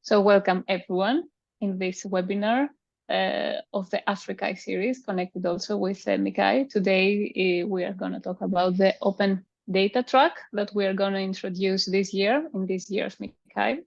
So welcome everyone in this webinar of the AFRICAI series, connected also with MICCAI. Today we are going to talk about the open data track that we are going to introduce this year in this year's MICCAI.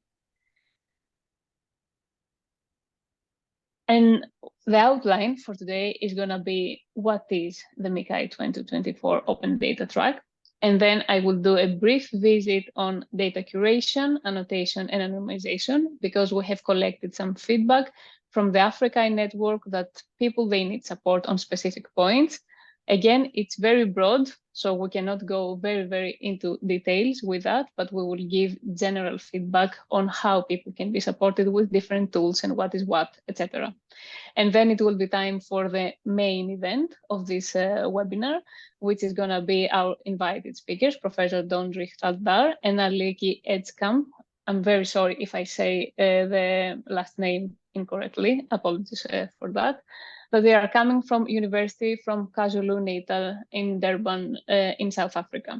And the outline for today is going to be what is the MICCAI 2024 open data track. And then I will do a brief visit on data curation, annotation, and anonymization, because we have collected some feedback from the AFRICAI network that they need support on specific points. Again, it's very broad, so we cannot go very into details with that, but we will give general feedback on how people can be supported with different tools and what is what, etc. And then it will be time for the main event of this webinar, which is going to be our invited speakers, Professor Donrich Thaldar and Aliki Edgcumbe. I'm very sorry if I say the last name incorrectly. Apologies for that. But they are coming from University from KwaZulu-Natal in Durban in South Africa.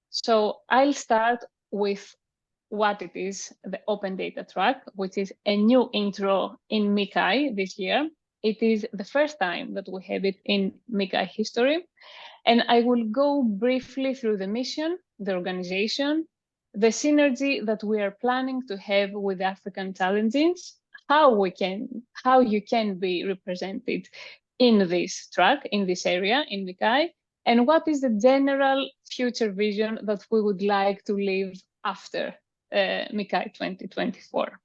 So I'll start with what it is, the open data track, which is a new intro in MICCAI this year. It is the first time that we have it in MICCAI history. And I will go briefly through the mission, the organization, the synergy that we are planning to have with African challenges, how you can be represented in this track, in this area, in MICCAI, and what is the general future vision that we would like to live after MICCAI 2024.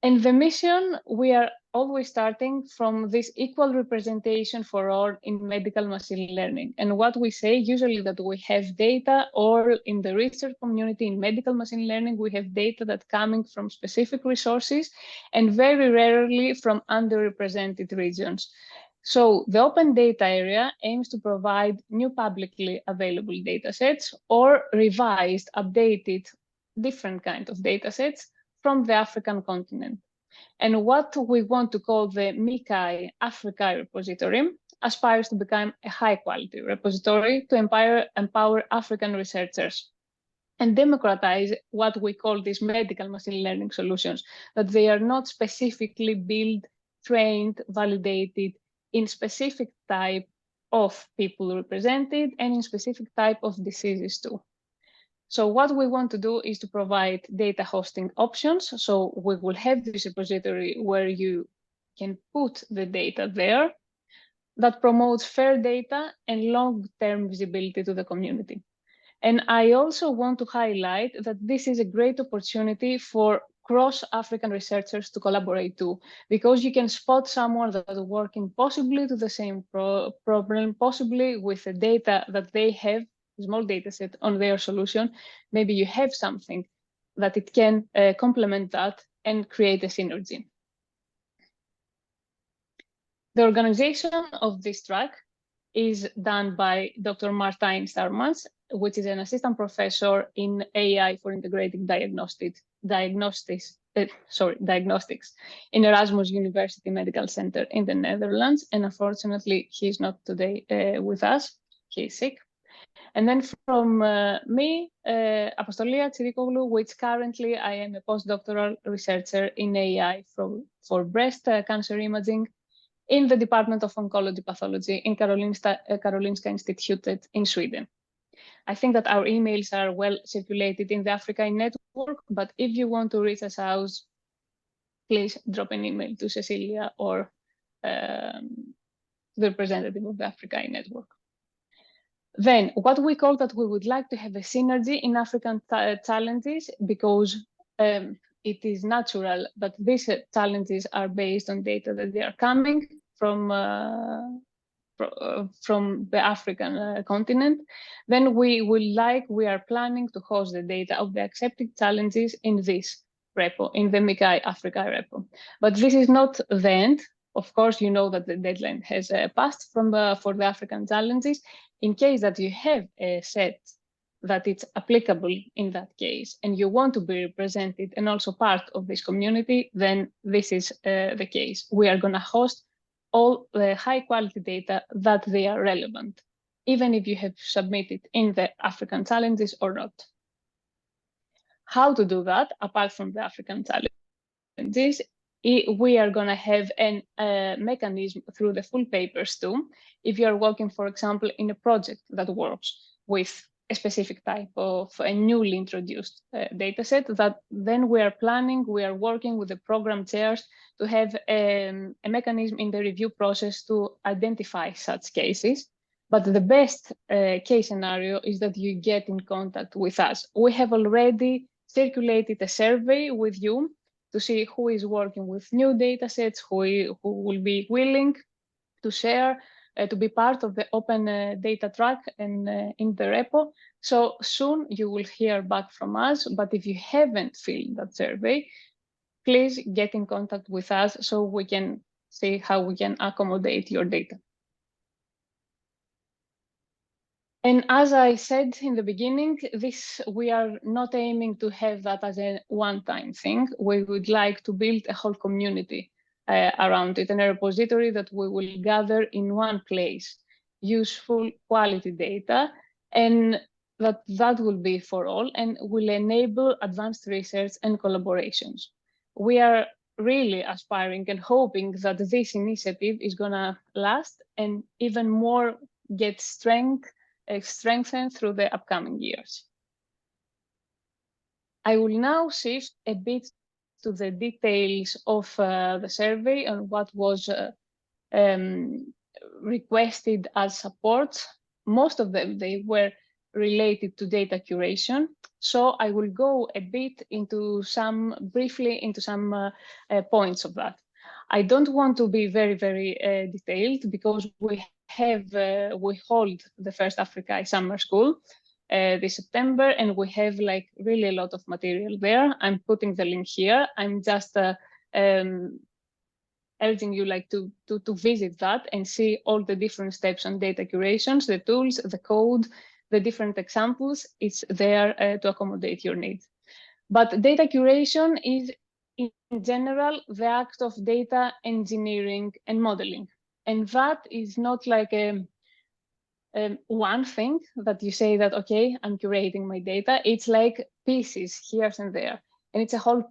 And the mission, we are always starting from this equal representation for all in medical machine learning. And what we say usually that we have data, or in the research community in medical machine learning, we have data that coming from specific resources and very rarely from underrepresented regions. So the open data area aims to provide new publicly available datasets or revised, updated, different kind of datasets from the African continent. And what we want to call the MICCAI AFRICAI Repository aspires to become a high-quality repository to empower African researchers and democratize what we call these medical machine learning solutions, that they are not specifically built, trained, validated in specific type of people represented and in specific type of diseases too. So what we want to do is to provide data hosting options. So we will have this repository where you can put the data there that promotes fair data and long-term visibility to the community. And I also want to highlight that this is a great opportunity for cross-African researchers to collaborate too, because you can spot someone that is working possibly to the same problem, possibly with the data that they have, small data set on their solution. Maybe you have something that it can complement that and create a synergy. The organization of this track is done by Dr. Martijn Starmans, which is an assistant professor in AI for integrated diagnostics in Erasmus University Medical Center in the Netherlands. And unfortunately, he's not today with us. He's sick. And then from me, Apostolia, Tsirikoglou, which currently I am a postdoctoral researcher in AI for breast cancer imaging in the Department of Oncology Pathology in Karolinska Institutet in Sweden. I think that our emails are well circulated in the AFRICAI network, but if you want to reach us out, please drop an email to Cecilia or the representative of the AFRICAI network. Then what we call that we would like to have a synergy in African challenges, because it is natural that these challenges are based on data that they are coming from the African continent. Then we are planning to host the data of the accepted challenges in this repo, in the MICCAI AFRICAI repo. But this is not the end. Of course, you know that the deadline has passed for the African challenges. In case that you have a set that it's applicable in that case, and you want to be represented and also part of this community, then this is the case. We are going to host all the high quality data that they are relevant, even if you have submitted in the African challenges or not. How to do that, apart from the African challenges, we are going to have a mechanism through the full papers too. If you are working, for example, in a project that works with a specific type of a newly introduced data set, that then we are working with the program chairs to have a mechanism in the review process to identify such cases. But the best case scenario is that you get in contact with us. We have already circulated a survey with you to see who is working with new data sets, who will be willing to share, to be part of the open data track and in the repo. So soon you will hear back from us, but if you haven't filled that survey, please get in contact with us so we can see how we can accommodate your data. And as I said in the beginning, we are not aiming to have that as a one-time thing. We would like to build a whole community around it, and a repository that we will gather in one place, useful quality data, and that will be for all and will enable advanced research and collaborations. We are really aspiring and hoping that this initiative is going to last and even more get strengthened through the upcoming years. I will now shift a bit to the details of the survey and what was requested as support. Most of them, they were related to data curation. So I will go a bit briefly into some points of that. I don't want to be very, very detailed because we hold the first AFRICAI summer school this September, and we have like really a lot of material there. I'm putting the link here. I'm just urging you like to visit that and see all the different steps on data curations, the tools, the code, the different examples. It's there to accommodate your needs. But data curation is in general the act of data engineering and modeling. And that is not like one thing that you say that, okay, I'm curating my data. It's like pieces here and there. And it's a whole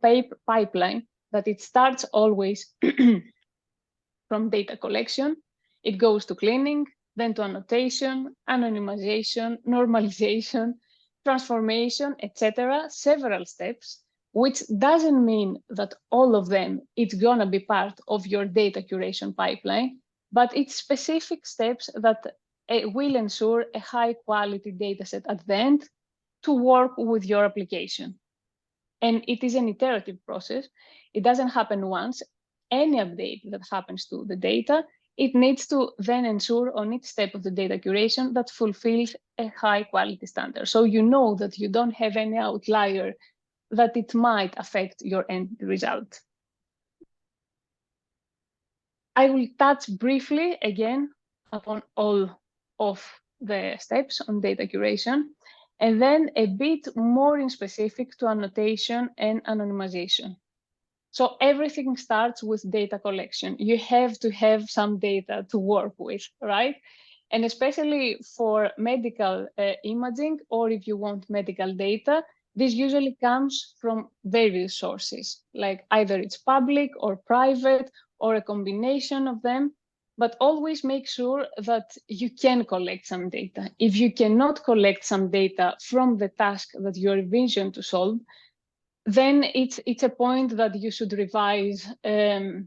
pipeline that it starts always from data collection. It goes to cleaning, then to annotation, anonymization, normalization, transformation, etc. Several steps, which doesn't mean that all of them, it's gonna be part of your data curation pipeline, but it's specific steps that will ensure a high quality data set at the end to work with your application. And it is an iterative process. It doesn't happen once. Any update that happens to the data, it needs to then ensure on each step of the data curation that fulfills a high quality standard. So you know that you don't have any outlier that it might affect your end result. I will touch briefly again upon all of the steps on data curation, and then a bit more in specific to annotation and anonymization. So everything starts with data collection. You have to have some data to work with, right? And especially for medical imaging, or if you want medical data, this usually comes from various sources, like either it's public or private or a combination of them, but always make sure that you can collect some data. If you cannot collect some data from the task that you envision to solve, then it's a point that you should revise the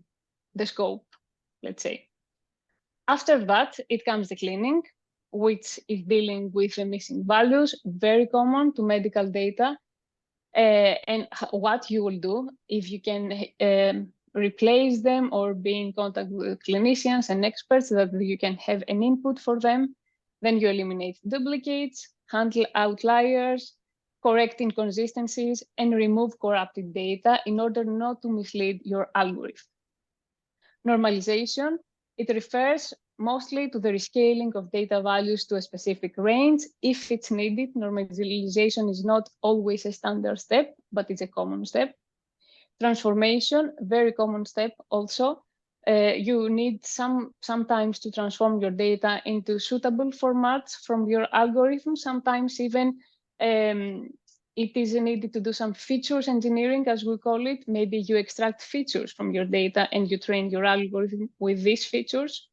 scope, let's say. After that, it comes the cleaning, which is dealing with the missing values, very common to medical data. And what you will do, if you can replace them or be in contact with clinicians and experts that you can have an input for them, then you eliminate duplicates, handle outliers, correct inconsistencies, and remove corrupted data in order not to mislead your algorithm. Normalization, it refers mostly to the rescaling of data values to a specific range. If it's needed, normalization is not always a standard step, but it's a common step. Transformation, very common step also. You need sometimes to transform your data into suitable formats from your algorithm, sometimes even it is needed to do some features engineering, as we call it. Maybe you extract features from your data and you train your algorithm with these features.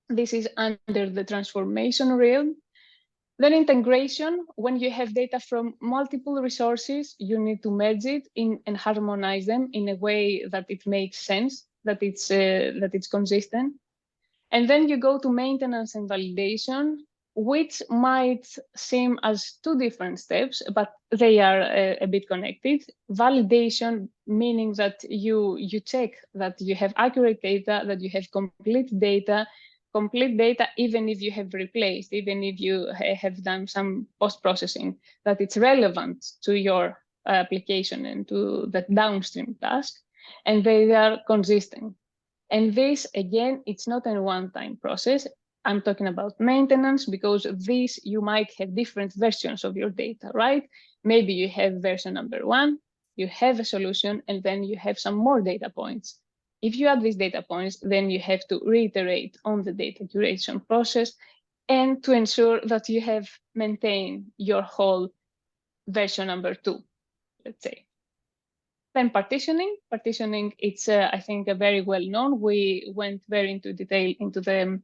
This is under the transformation realm. Then integration, when you have data from multiple resources, you need to merge it and harmonize them in a way that it makes sense, that it's consistent. And then you go to maintenance and validation, which might seem as two different steps, but they are a bit connected. Validation, meaning that you check that you have accurate data, that you have complete data, even if you have replaced, even if you have done some post-processing, that it's relevant to your application and to the downstream task, and they are consistent. And this, again, it's not a one-time process. I'm talking about maintenance, because this, you might have different versions of your data, right? Maybe you have version number 1, you have a solution, and then you have some more data points. If you add these data points, then you have to reiterate on the data curation process and to ensure that you have maintained your whole version number 2, let's say. Then partitioning, it's, I think, very well known. We went very into detail into the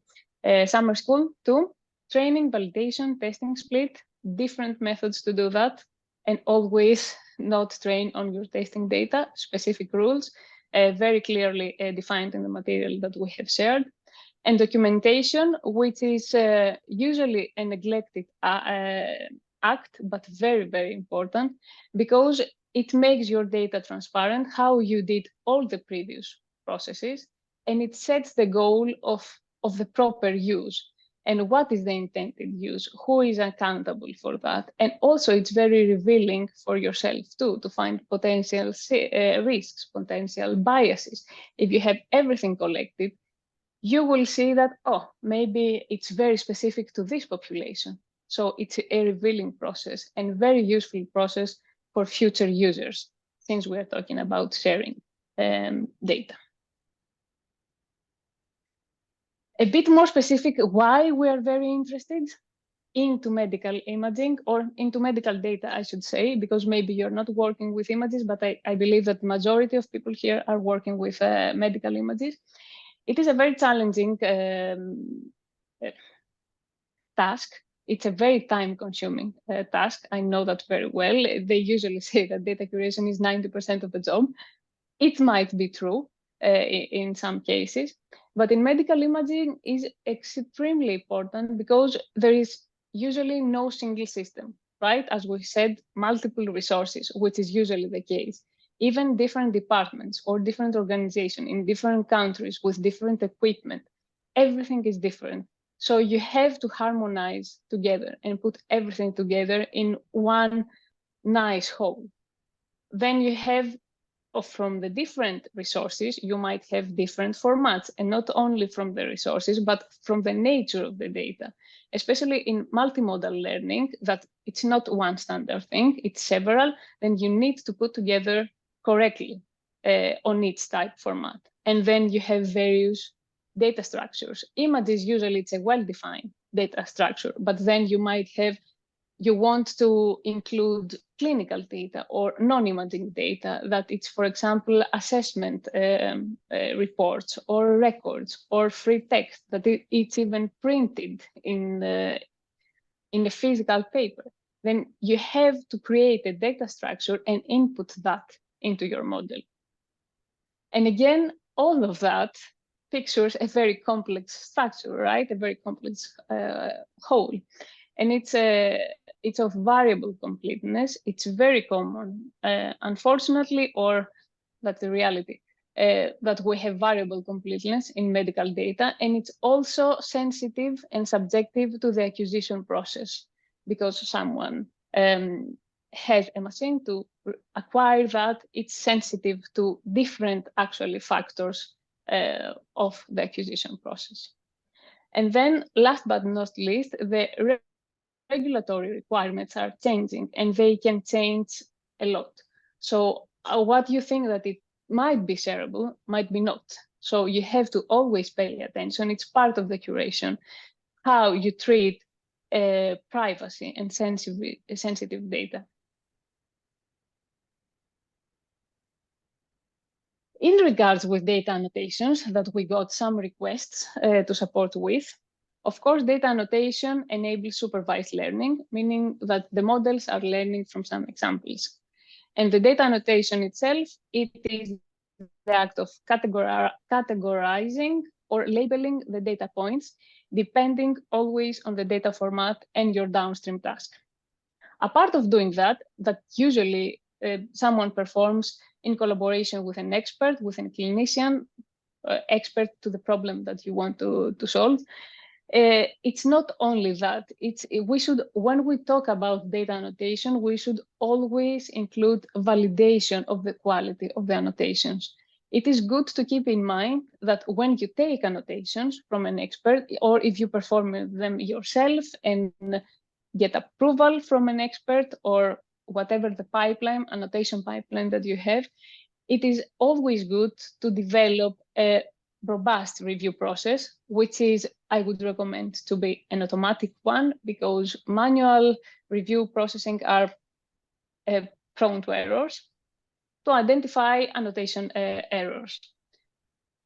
summer school too. Training, validation, testing, split, different methods to do that, and always not train on your testing data, specific rules, very clearly defined in the material that we have shared. And documentation, which is usually a neglected act, but very, very important, because it makes your data transparent, how you did all the previous processes, and it sets the goal of the proper use and what is the intended use, who is accountable for that. And also it's very revealing for yourself too, to find potential risks, potential biases. If you have everything collected, you will see that, oh, maybe it's very specific to this population. So it's a revealing process and very useful process for future users, since we're talking about sharing data. A bit more specific, why we are very interested into medical imaging, or into medical data, I should say, because maybe you're not working with images, but I believe that the majority of people here are working with medical images. It is a very challenging task. It's a very time-consuming task. I know that very well. They usually say that data curation is 90% of the job. It might be true in some cases, but in medical imaging is extremely important because there is usually no single system, right? As we said, multiple resources, which is usually the case. Even different departments or different organizations in different countries with different equipment, everything is different. So you have to harmonize together and put everything together in one nice whole. Then you have, from the different resources, you might have different formats, and not only from the resources, but from the nature of the data, especially in multimodal learning, that it's not one standard thing, it's several, then you need to put together correctly on each type format. And then you have various data structures. Images, usually it's a well-defined data structure, but then you might have, you want to include clinical data or non-imaging data, that it's, for example, assessment reports or records or free text, that it's even printed in a physical paper. Then you have to create a data structure and input that into your model. And again, all of that pictures a very complex structure, right? A very complex whole. And it's of variable completeness. It's very common, unfortunately, or that's the reality, that we have variable completeness in medical data. And it's also sensitive and subjective to the acquisition process, because someone has a machine to acquire that. It's sensitive to different, actually, factors of the acquisition process. And then last but not least, the regulatory requirements are changing, and they can change a lot. So what you think that it might be shareable might be not. So you have to always pay attention. It's part of the curation, how you treat privacy and sensitive data. In regards with data annotations that we got some requests to support with, of course, data annotation enables supervised learning, meaning that the models are learning from some examples. And the data annotation itself, it is the act of categorizing or labeling the data points, depending always on the data format and your downstream task. A part of doing that usually someone performs in collaboration with an expert, with a clinician, expert to the problem that you want to solve. It's not only that, when we talk about data annotation, we should always include validation of the quality of the annotations. It is good to keep in mind that when you take annotations from an expert, or if you perform them yourself and get approval from an expert, or whatever the annotation pipeline that you have, it is always good to develop a robust review process, which I would recommend to be an automatic one, because manual review processing are prone to errors, to identify annotation errors.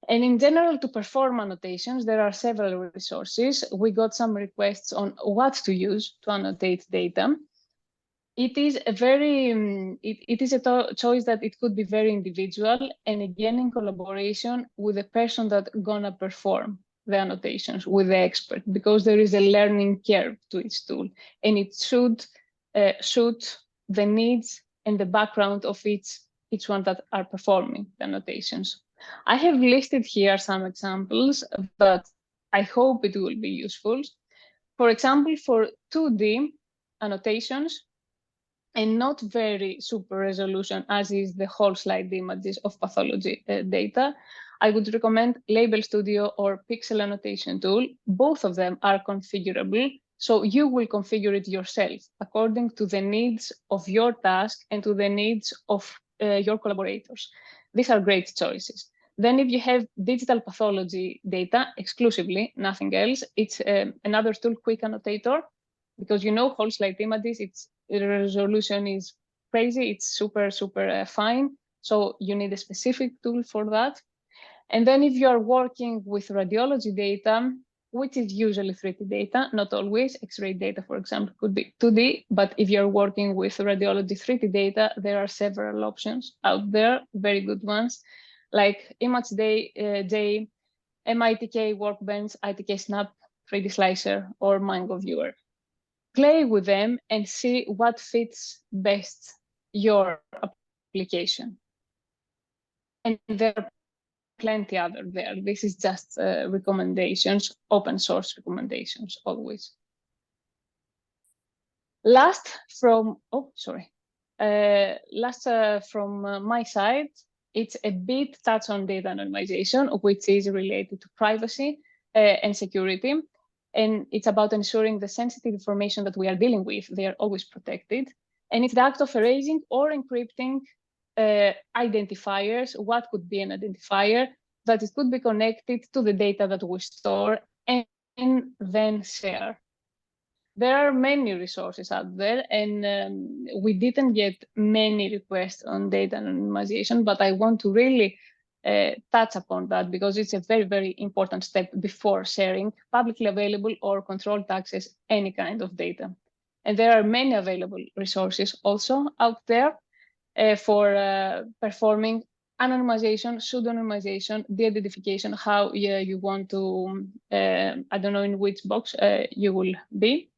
And in general, to perform annotations, there are several resources. We got some requests on what to use to annotate data. It is a choice that it could be very individual, and again in collaboration with the person that's gonna perform the annotations with the expert, because there is a learning curve to each tool, and it should suit the needs and the background of each one that are performing the annotations. I have listed here some examples that I hope it will be useful. For example, for 2D annotations, and not very super resolution, as is the whole slide images of pathology data, I would recommend Label Studio or Pixel Annotation Tool. Both of them are configurable, so you will configure it yourself according to the needs of your task and to the needs of your collaborators. These are great choices. Then if you have digital pathology data exclusively, nothing else, it's another tool, Quick Annotator, because whole slide images, the resolution is crazy, it's super fine, so you need a specific tool for that. And then if you are working with radiology data, which is usually 3D data, not always, X-ray data, for example, could be 2D, but if you're working with radiology 3D data, there are several options out there, very good ones, like ImageJ, MICCAI Workbench, ITK Snap, 3D Slicer, or Mango Viewer. Play with them and see what fits best your application. And there are plenty other there. This is just recommendations, open source recommendations always. Last from my side, it's a bit touch on data anonymization, which is related to privacy and security. And it's about ensuring the sensitive information that we are dealing with, they are always protected. And it's the act of erasing or encrypting identifiers. What could be an identifier? That it could be connected to the data that we store and then share. There are many resources out there, and we didn't get many requests on data anonymization, but I want to really touch upon that, because it's a very important step before sharing publicly available or controlled access any kind of data. And there are many available resources also out there for performing anonymization, pseudonymization, de-identification, how you want to, I don't know in which box you will be.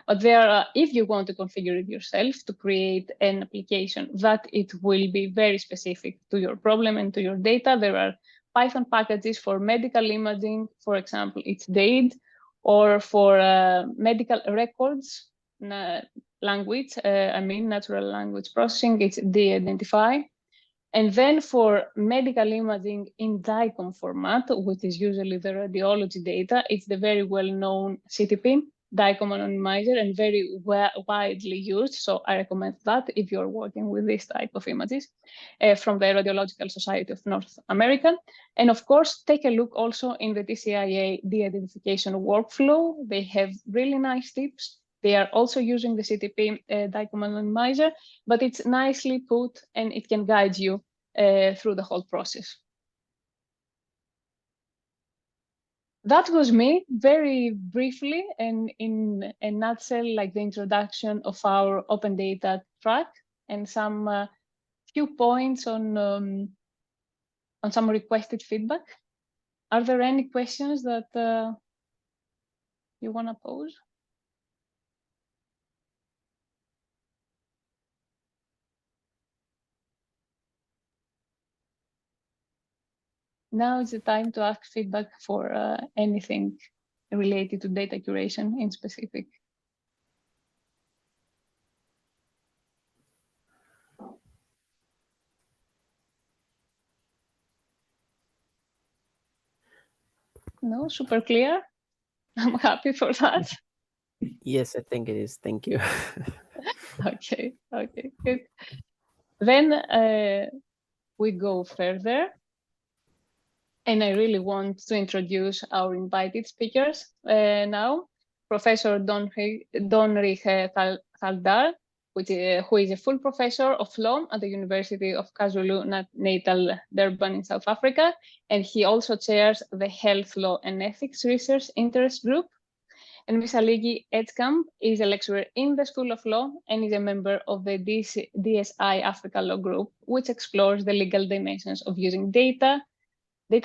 But there are, if you want to configure it yourself to create an application that it will be very specific to your problem and to your data, there are Python packages for medical imaging, for example, it's DAID, or for medical records language, natural language processing, it's de-identify. And then for medical imaging in DICOM format, which is usually the radiology data, it's the very well-known CTP, DICOM anonymizer, and very widely used. So I recommend that if you're working with this type of images from the Radiological Society of North America. And of course, take a look also in the TCIA de-identification workflow. They have really nice tips. They are also using the CTP DICOM anonymizer, but it's nicely put and it can guide you through the whole process. That was me, very briefly, and in a nutshell, like the introduction of our open data track and some few points on some requested feedback. Are there any questions that you want to pose? Now is the time to ask feedback for anything related to data curation in specific. No, super clear. I'm happy for that. Yes, I think it is. Thank you. Okay, good. Then we go further. And I really want to introduce our invited speakers now. Professor Donrich Thaldar, who is a full professor of law at the University of KwaZulu-Natal, Durban in South Africa. And he also chairs the Health Law and Ethics Research Interest Group. And Ms. Aliki Edgcumbe is a lecturer in the School of Law and is a member of the DSI Africa Law Group, which explores the legal dimensions of using data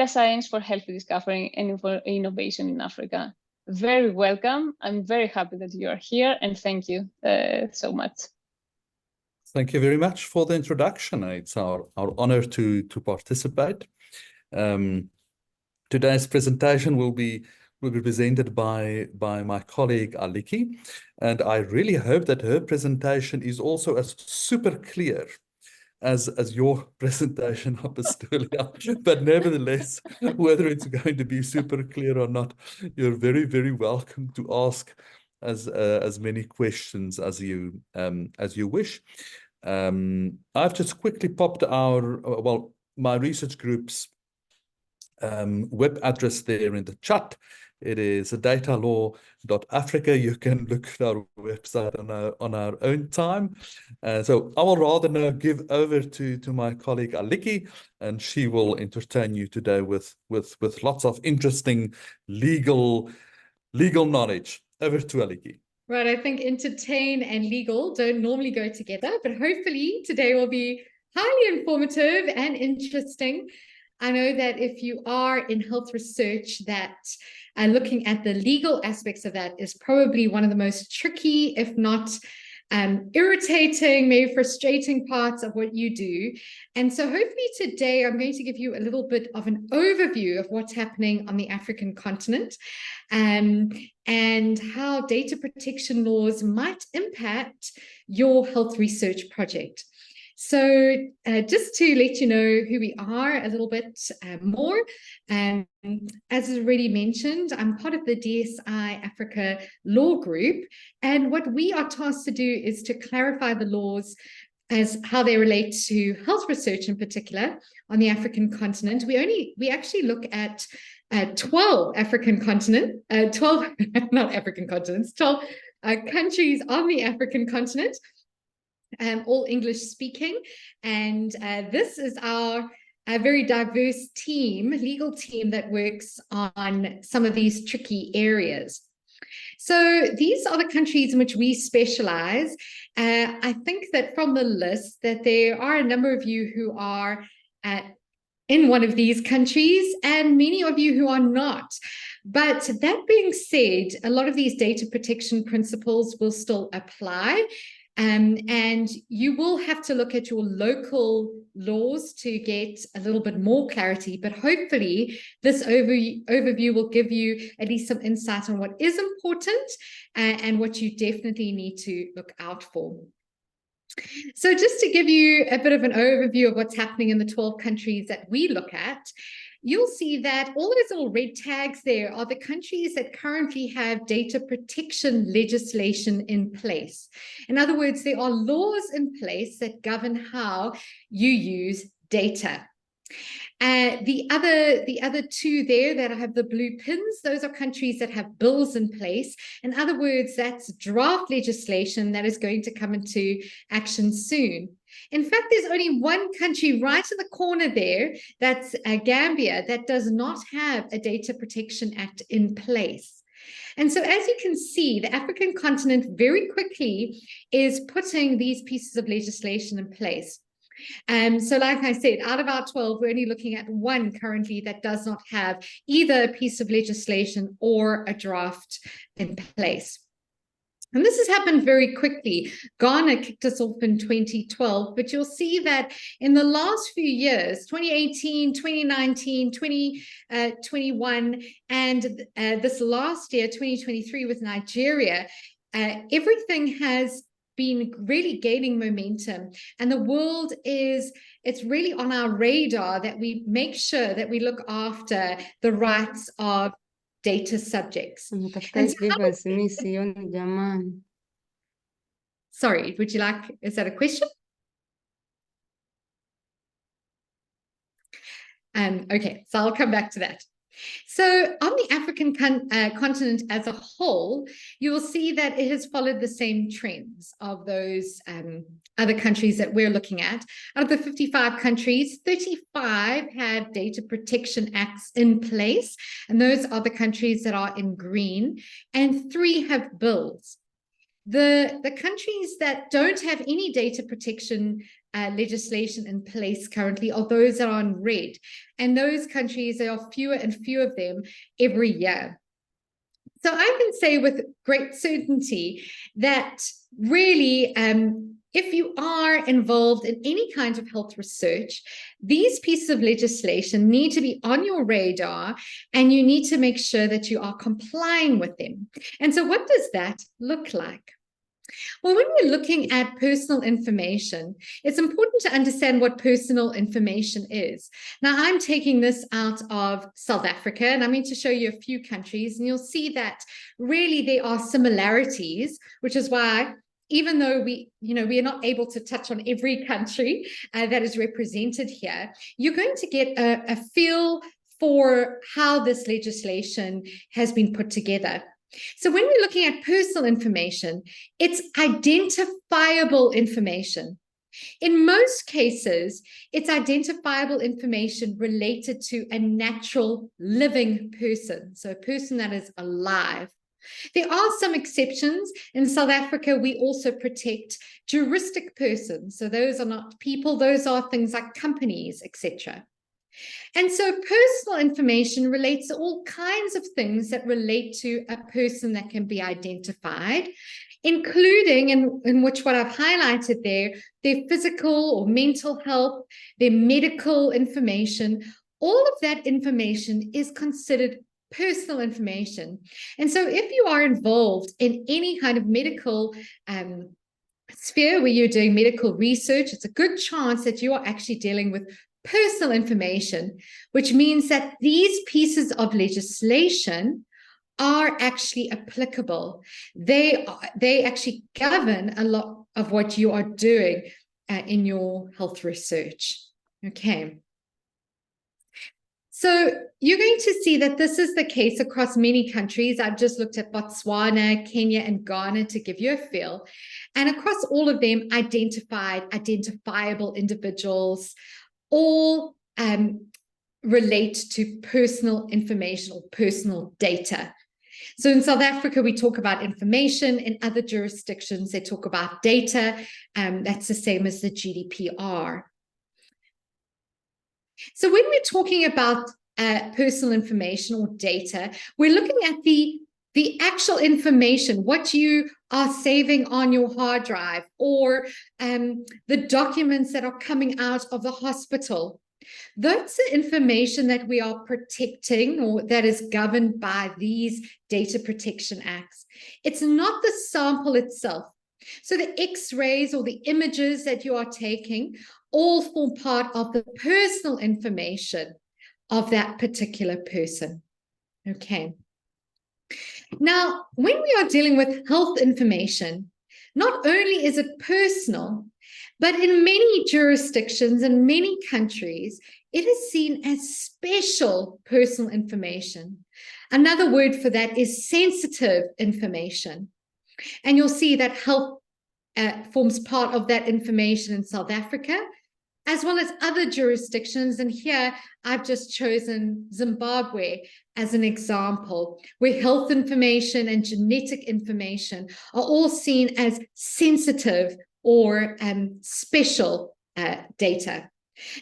science for healthy discovery and for innovation in Africa. Very welcome. I'm very happy that you are here, and thank you so much. Thank you very much for the introduction. It's our honor to participate. Today's presentation will be presented by my colleague Aliki, and I really hope that her presentation is also as super clear as your presentation, Apostolia. But nevertheless, whether it's going to be super clear or not, you're very, very welcome to ask as many questions as you wish. I've just quickly popped my research group's web address there in the chat. It is datalaw.africa. You can look at our website on our own time. So I will rather now give over to my colleague Aliki, and she will entertain you today with lots of interesting legal knowledge. Over to Aliki. Right, I think entertain and legal don't normally go together, but hopefully today will be highly informative and interesting. I know that if you are in health research, that looking at the legal aspects of that is probably one of the most tricky, if not irritating, maybe frustrating parts of what you do. And so hopefully today I'm going to give you a little bit of an overview of what's happening on the African continent and how data protection laws might impact your health research project. So just to let you know who we are a little bit more, as is already mentioned, I'm part of the DSI Africa Law Group, and what we are tasked to do is to clarify the laws as how they relate to health research in particular on the African continent. We actually look at 12 African continent, 12 not African continents, 12 countries on the African continent. All English speaking, and this is our very diverse legal team that works on some of these tricky areas. So these are the countries in which we specialize. I think that from the list that there are a number of you who are in one of these countries and many of you who are not. But that being said, a lot of these data protection principles will still apply. And you will have to look at your local laws to get a little bit more clarity, but hopefully this overview will give you at least some insight on what is important and what you definitely need to look out for. So just to give you a bit of an overview of what's happening in the 12 countries that we look at, you'll see that all those little red tags there are the countries that currently have data protection legislation in place. In other words, there are laws in place that govern how you use data. The other two there that have the blue pins, those are countries that have bills in place. In other words, that's draft legislation that is going to come into action soon. In fact, there's only one country right in the corner there, that's Gambia, that does not have a Data Protection Act in place. And so as you can see, the African continent very quickly is putting these pieces of legislation in place. So like I said, out of our 12, we're only looking at one currently that does not have either a piece of legislation or a draft in place. And this has happened very quickly. Ghana kicked us off in 2012, but you'll see that in the last few years, 2018, 2019, 2021, and this last year, 2023 with Nigeria, everything has been really gaining momentum, and the world it's really on our radar that we make sure that we look after the rights of data subjects. Sorry, would you like, is that a question? Okay, so I'll come back to that. So on the African continent as a whole, you will see that it has followed the same trends of those other countries that we're looking at. Out of the 55 countries, 35 have data protection acts in place, and those are the countries that are in green, and 3 have bills. The countries that don't have any data protection legislation in place currently are those that are in red. And those countries, there are fewer and fewer of them every year. So I can say with great certainty that really, if you are involved in any kind of health research, these pieces of legislation need to be on your radar, and you need to make sure that you are complying with them. And so what does that look like? Well, when we're looking at personal information, it's important to understand what personal information is. Now, I'm taking this out of South Africa, and I'm going to show you a few countries, and you'll see that really there are similarities, which is why even though we are not able to touch on every country that is represented here, you're going to get a feel for how this legislation has been put together. So when we're looking at personal information, it's identifiable information. In most cases, it's identifiable information related to a natural living person, so a person that is alive. There are some exceptions. In South Africa, we also protect juristic persons. So those are not people, those are things like companies, etc. And so personal information relates to all kinds of things that relate to a person that can be identified, including in which what I've highlighted there, their physical or mental health, their medical information. All of that information is considered personal information. And so if you are involved in any kind of medical sphere where you're doing medical research, it's a good chance that you are actually dealing with personal information, which means that these pieces of legislation are actually applicable. They actually govern a lot of what you are doing in your health research. Okay. So you're going to see that this is the case across many countries. I've just looked at Botswana, Kenya, and Ghana to give you a feel. And across all of them, identifiable individuals, all relate to personal information or personal data. So in South Africa, we talk about information. In other jurisdictions, they talk about data. That's the same as the GDPR. So when we're talking about personal information or data, we're looking at the actual information, what you are saving on your hard drive, or the documents that are coming out of the hospital. That's the information that we are protecting, or that is governed by these data protection acts. It's not the sample itself. So the X-rays or the images that you are taking all form part of the personal information of that particular person. Okay. Now, when we are dealing with health information, Not only is it personal, but in many jurisdictions and many countries, it is seen as special personal information. Another word for that is sensitive information. And you'll see that health forms part of that information in South Africa, as well as other jurisdictions. And here I've just chosen Zimbabwe as an example, where health information and genetic information are all seen as sensitive or special data.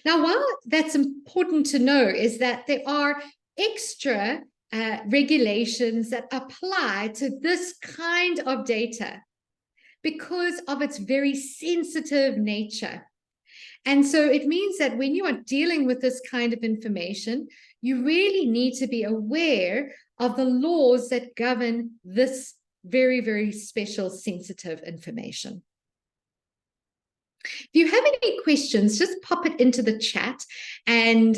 Now, while that's important to know is that there are extra regulations that apply to this kind of data because of its very sensitive nature. And so it means that when you are dealing with this kind of information, you really need to be aware of the laws that govern this very, very special sensitive information. If you have any questions, just pop it into the chat, and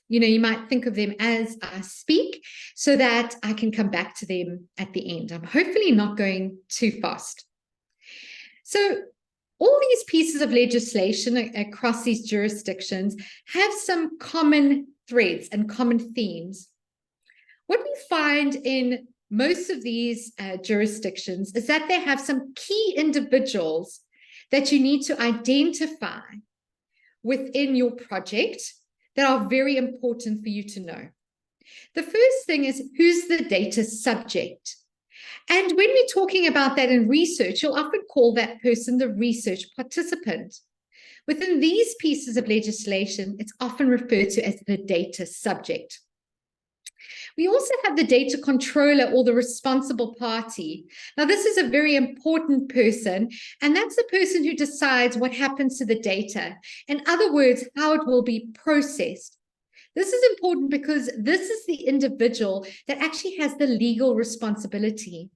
you might think of them as I speak so that I can come back to them at the end. I'm hopefully not going too fast. So all these pieces of legislation across these jurisdictions have some common threads and common themes. What we find in most of these jurisdictions is that they have some key individuals that you need to identify within your project that are very important for you to know. The first thing is, who's the data subject? And when we're talking about that in research, you'll often call that person the research participant. Within these pieces of legislation, it's often referred to as the data subject. We also have the data controller, or the responsible party. Now, this is a very important person, and that's the person who decides what happens to the data. In other words, how it will be processed. This is important because this is the individual that actually has the legal responsibility,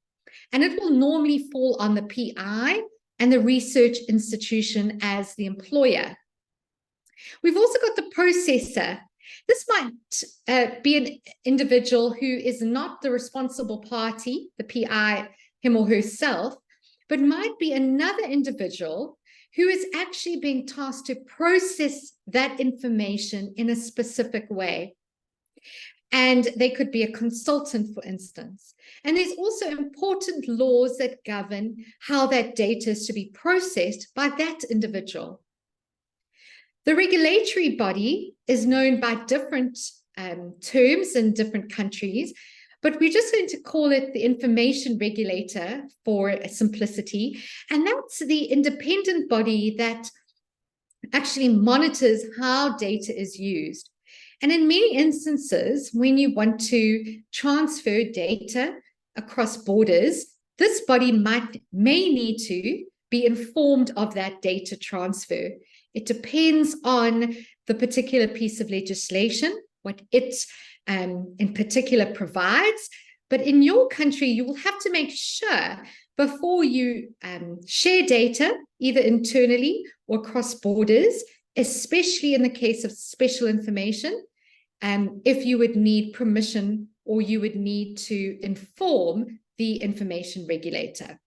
and it will normally fall on the PI and the research institution as the employer. We've also got the processor. This might be an individual who is not the responsible party, the PI, him or herself, but might be another individual who is actually being tasked to process that information in a specific way. And they could be a consultant, for instance. And there's also important laws that govern how that data is to be processed by that individual. The regulatory body is known by different terms in different countries, but we're just going to call it the information regulator for simplicity. And that's the independent body that actually monitors how data is used. And in many instances, when you want to transfer data across borders, this body may need to be informed of that data transfer. It depends on the particular piece of legislation, what it in particular provides. But in your country, you will have to make sure before you share data, either internally or across borders, especially in the case of special information, if you would need permission or you would need to inform the information regulator.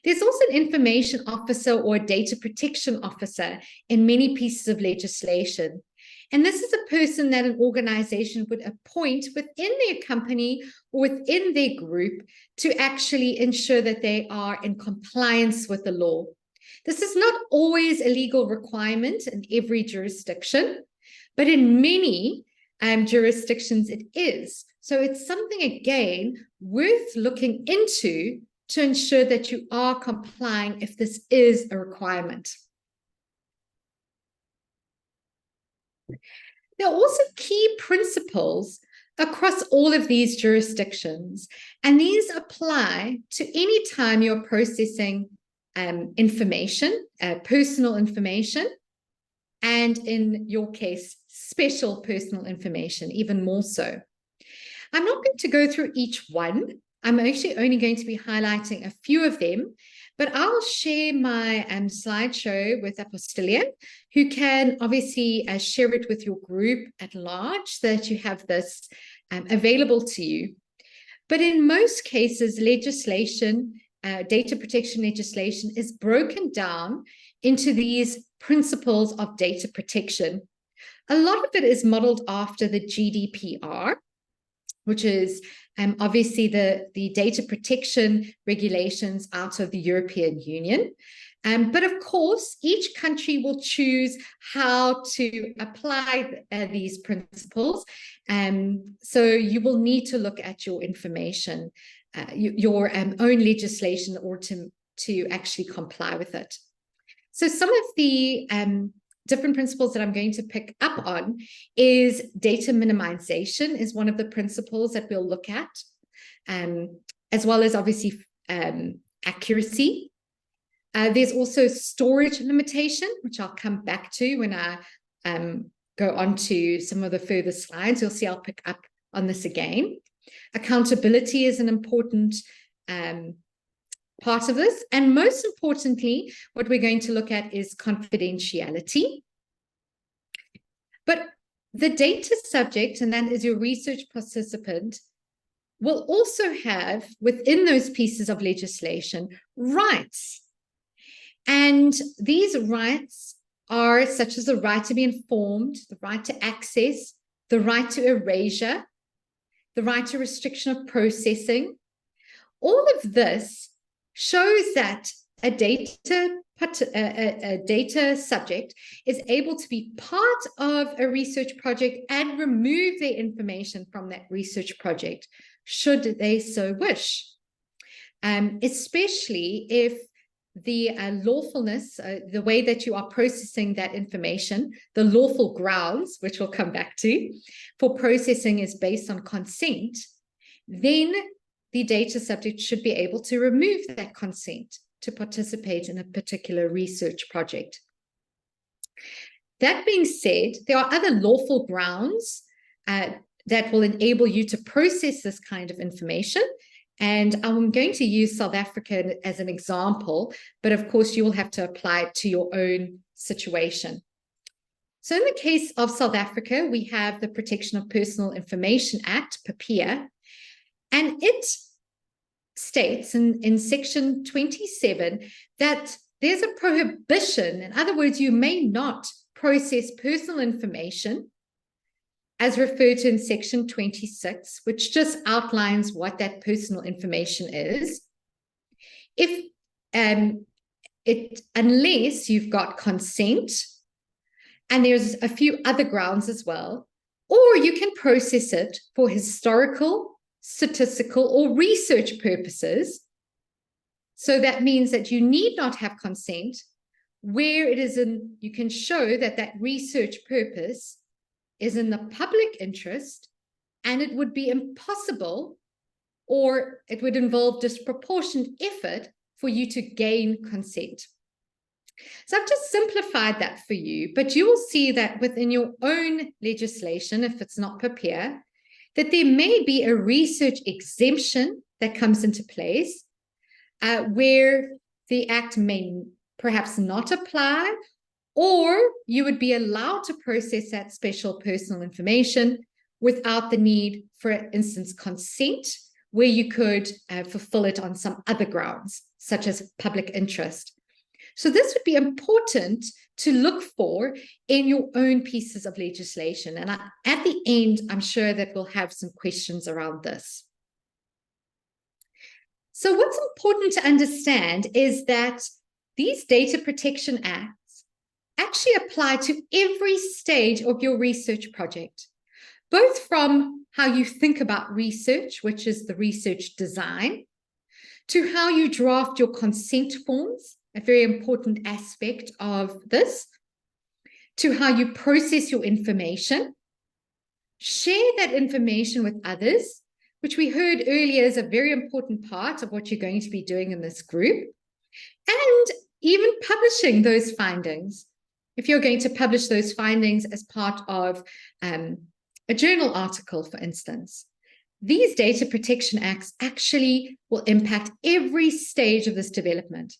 There's also an information officer or a data protection officer in many pieces of legislation. And this is a person that an organization would appoint within their company or within their group to actually ensure that they are in compliance with the law. This is not always a legal requirement in every jurisdiction, but in many jurisdictions it is. So it's something, again, worth looking into to ensure that you are complying if this is a requirement. There are also key principles across all of these jurisdictions, and these apply to any time you're processing information, personal information, and in your case, special personal information, even more so. I'm not going to go through each one. I'm actually only going to be highlighting a few of them, but I'll share my slideshow with Apostolia, who can obviously share it with your group at large so that you have this available to you. But in most cases, legislation data protection legislation is broken down into these principles of data protection. A lot of it is modeled after the GDPR, which is obviously the data protection regulations out of the European Union. But of course, each country will choose how to apply these principles. So you will need to look at your information, your own legislation, or to actually comply with it. So some of the different principles that I'm going to pick up on is data minimization is one of the principles that we'll look at, as well as obviously accuracy. There's also storage limitation, which I'll come back to when I go on to some of the further slides. You'll see I'll pick up on this again. Accountability is an important part of this. And most importantly, what we're going to look at is confidentiality. But the data subject, and that is your research participant, will also have within those pieces of legislation rights. And these rights are such as the right to be informed, the right to access, the right to erasure, the right to restriction of processing. All of this shows that a data subject is able to be part of a research project and remove their information from that research project, should they so wish. Especially if the lawfulness, the way that you are processing that information, the lawful grounds, which we'll come back to, for processing is based on consent, then the data subject should be able to remove that consent to participate in a particular research project. That being said, there are other lawful grounds that will enable you to process this kind of information. And I'm going to use South Africa as an example, but of course you will have to apply it to your own situation. So in the case of South Africa, we have the Protection of Personal Information Act, PAPIA, and it states in section 27 that there's a prohibition. In other words, you may not process personal information as referred to in section 26, which just outlines what that personal information is, unless you've got consent, and there's a few other grounds as well, or you can process it for historical, statistical, or research purposes. So that means that you need not have consent where it is you can show that that research purpose is in the public interest, and it would be impossible, or it would involve disproportionate effort for you to gain consent. So I've just simplified that for you, but you will see that within your own legislation, if it's not PAPIA, that there may be a research exemption that comes into place where the Act may perhaps not apply, or you would be allowed to process that special personal information without the need, for instance, consent, where you could fulfill it on some other grounds, such as public interest. So this would be important to look for in your own pieces of legislation. And at the end, I'm sure that we'll have some questions around this. So what's important to understand is that these data protection acts actually apply to every stage of your research project, both from how you think about research, which is the research design, to how you draft your consent forms, a very important aspect of this, to how you process your information, share that information with others, which we heard earlier is a very important part of what you're going to be doing in this group, and even publishing those findings. If you're going to publish those findings as part of a journal article, for instance, these data protection acts actually will impact every stage of this development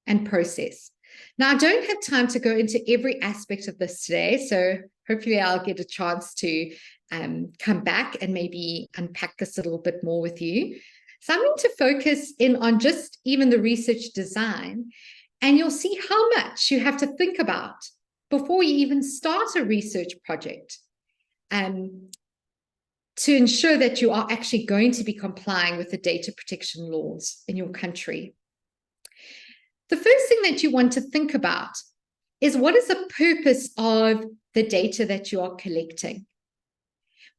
and process. Now, I don't have time to go into every aspect of this today, so hopefully I'll get a chance to come back and maybe unpack this a little bit more with you. So I'm going to focus in on just even the research design, and you'll see how much you have to think about before you even start a research project, to ensure that you are actually going to be complying with the data protection laws in your country. The first thing that you want to think about is, what is the purpose of the data that you are collecting?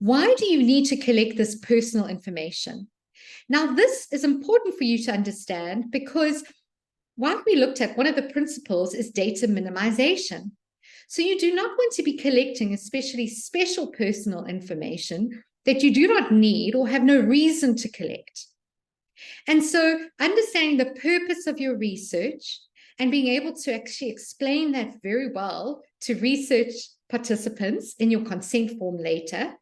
Why do you need to collect this personal information? Now, this is important for you to understand, because what we looked at, one of the principles is data minimization. So you do not want to be collecting especially special personal information that you do not need or have no reason to collect. And so understanding the purpose of your research and being able to actually explain that very well to research participants in your consent form later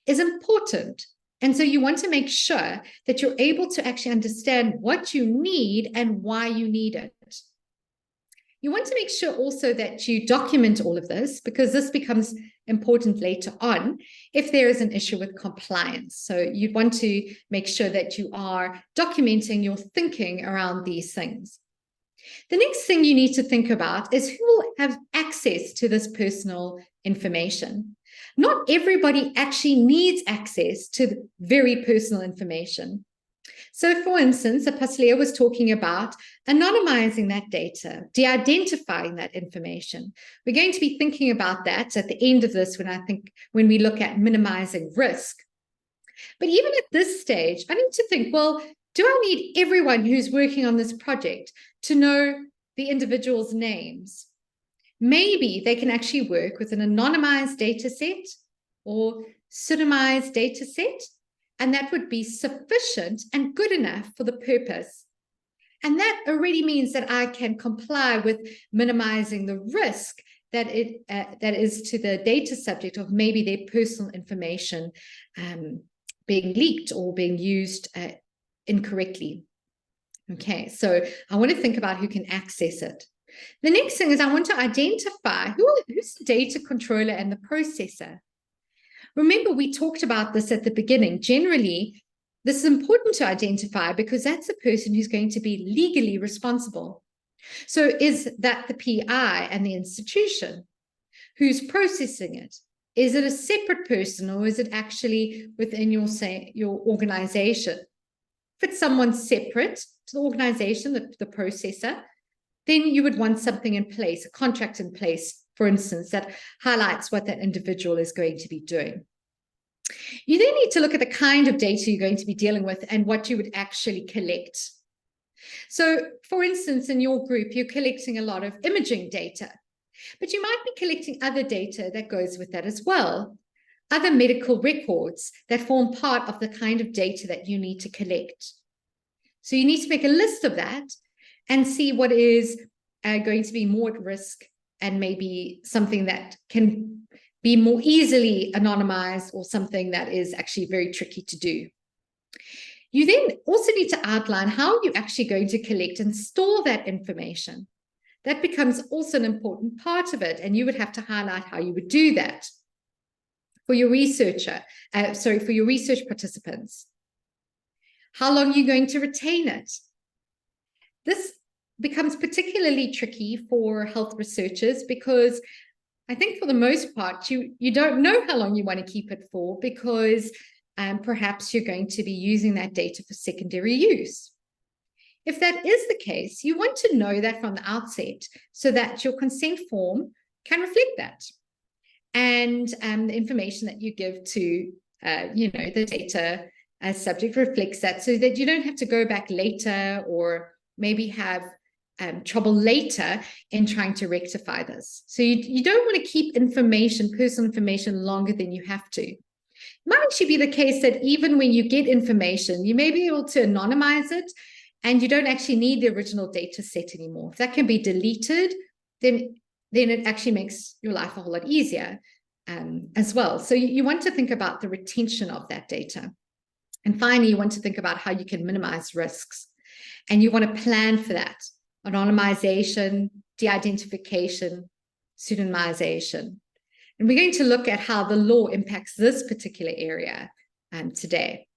is important. And so you want to make sure that you're able to actually understand what you need and why you need it. You want to make sure also that you document all of this, because this becomes important later on if there is an issue with compliance. So you want to make sure that you are documenting your thinking around these things. The next thing you need to think about is who will have access to this personal information. Not everybody actually needs access to very personal information. So, for instance, Apostolia was talking about anonymizing that data, de-identifying that information. We're going to be thinking about that at the end of this when we look at minimizing risk. But even at this stage, I need to think, well, do I need everyone who's working on this project to know the individual's names? Maybe they can actually work with an anonymized data set or pseudonymized data set, and that would be sufficient and good enough for the purpose. And that already means that I can comply with minimizing the risk that is to the data subject of maybe their personal information being leaked or being used incorrectly. Okay, so I want to think about who can access it. The next thing is I want to identify who's the data controller and the processor. Remember, we talked about this at the beginning. Generally, this is important to identify because that's the person who's going to be legally responsible. So is that the PI and the institution? Who's processing it? Is it a separate person, or is it actually within your organization? If it's someone separate to the organization, the processor, then you would want something in place, a contract in place, for instance, that highlights what that individual is going to be doing. You then need to look at the kind of data you're going to be dealing with and what you would actually collect. So, for instance, in your group, you're collecting a lot of imaging data, but you might be collecting other data that goes with that as well, other medical records that form part of the kind of data that you need to collect. So you need to make a list of that and see what is going to be more at risk and maybe something that can be more easily anonymized or something that is actually very tricky to do. You then also need to outline how you're actually going to collect and store that information. That becomes also an important part of it, and you would have to highlight how you would do that for your for your research participants. How long are you going to retain it? This becomes particularly tricky for health researchers because I think for the most part, you don't know how long you want to keep it for, because perhaps you're going to be using that data for secondary use. If that is the case, you want to know that from the outset so that your consent form can reflect that. And the information that you give to, the data subject reflects that, so that you don't have to go back later or maybe have trouble later in trying to rectify this. So you don't want to keep personal information longer than you have to. It might actually be the case that even when you get information, you may be able to anonymize it and you don't actually need the original data set anymore. If that can be deleted, then it actually makes your life a whole lot easier as well. So you want to think about the retention of that data. And finally, you want to think about how you can minimize risks. And you want to plan for that. Anonymization, de-identification, pseudonymization. And we're going to look at how the law impacts this particular area today.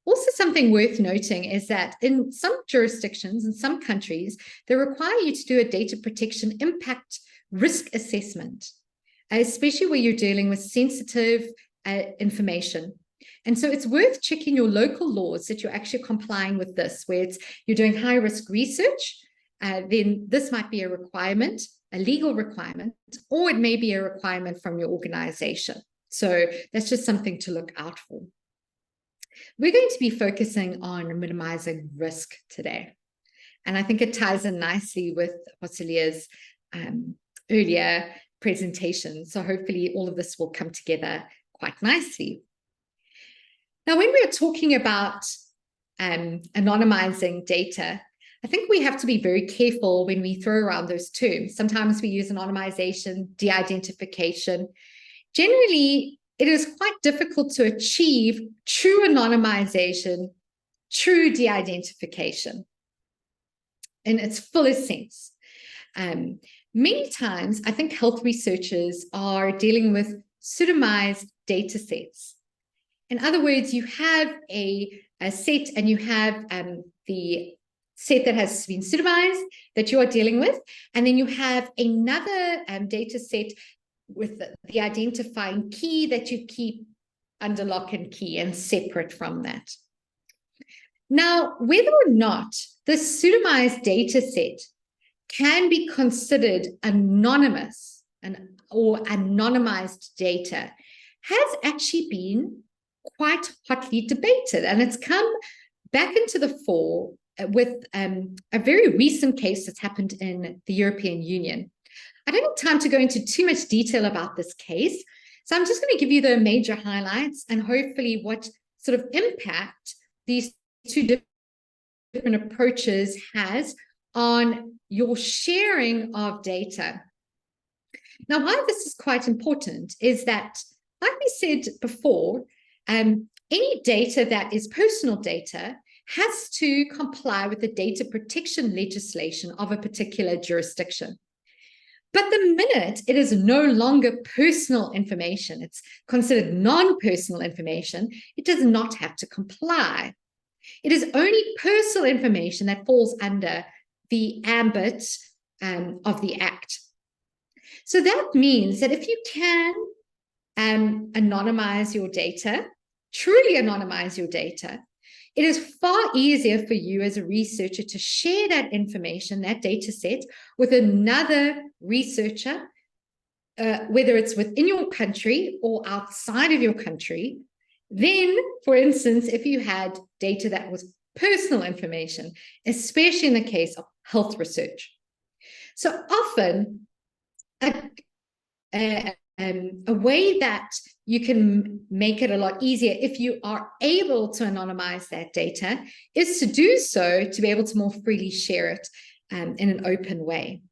Also, something worth noting is that in some jurisdictions, in some countries, they require you to do a data protection impact risk assessment, especially where you're dealing with sensitive information. And so it's worth checking your local laws that you're actually complying with this, where you're doing high risk research, then this might be a requirement, a legal requirement, or it may be a requirement from your organization. So that's just something to look out for. We're going to be focusing on minimizing risk today. And I think it ties in nicely with Apostolia's earlier presentation. So hopefully all of this will come together quite nicely. Now, when we are talking about anonymizing data, I think we have to be very careful when we throw around those terms. Sometimes we use anonymization, de-identification. Generally, it is quite difficult to achieve true anonymization, true de-identification in its fullest sense. Many times, I think health researchers are dealing with pseudonymized data sets. In other words, you have a set and you have the set that has been pseudonymized that you are dealing with, and then you have another data set with the identifying key that you keep under lock and key and separate from that. Now, whether or not this pseudonymized data set can be considered anonymous or anonymized data has actually been quite hotly debated, and it's come back into the fore with a very recent case that's happened in the European Union. I don't have time to go into too much detail about this case, so I'm just going to give you the major highlights and hopefully what sort of impact these two different approaches has on your sharing of data. Now, why this is quite important is that, like we said before, any data that is personal data has to comply with the data protection legislation of a particular jurisdiction. But the minute it is no longer personal information, it's considered non-personal information, it does not have to comply. It is only personal information that falls under the ambit of the Act. So that means that if you can anonymize your data, truly anonymize your data, it is far easier for you as a researcher to share that information, that data set, with another researcher, whether it's within your country or outside of your country. Then, for instance, if you had data that was personal information, especially in the case of health research. So often, a way that you can make it a lot easier if you are able to anonymize that data is to do so to be able to more freely share it in an open way.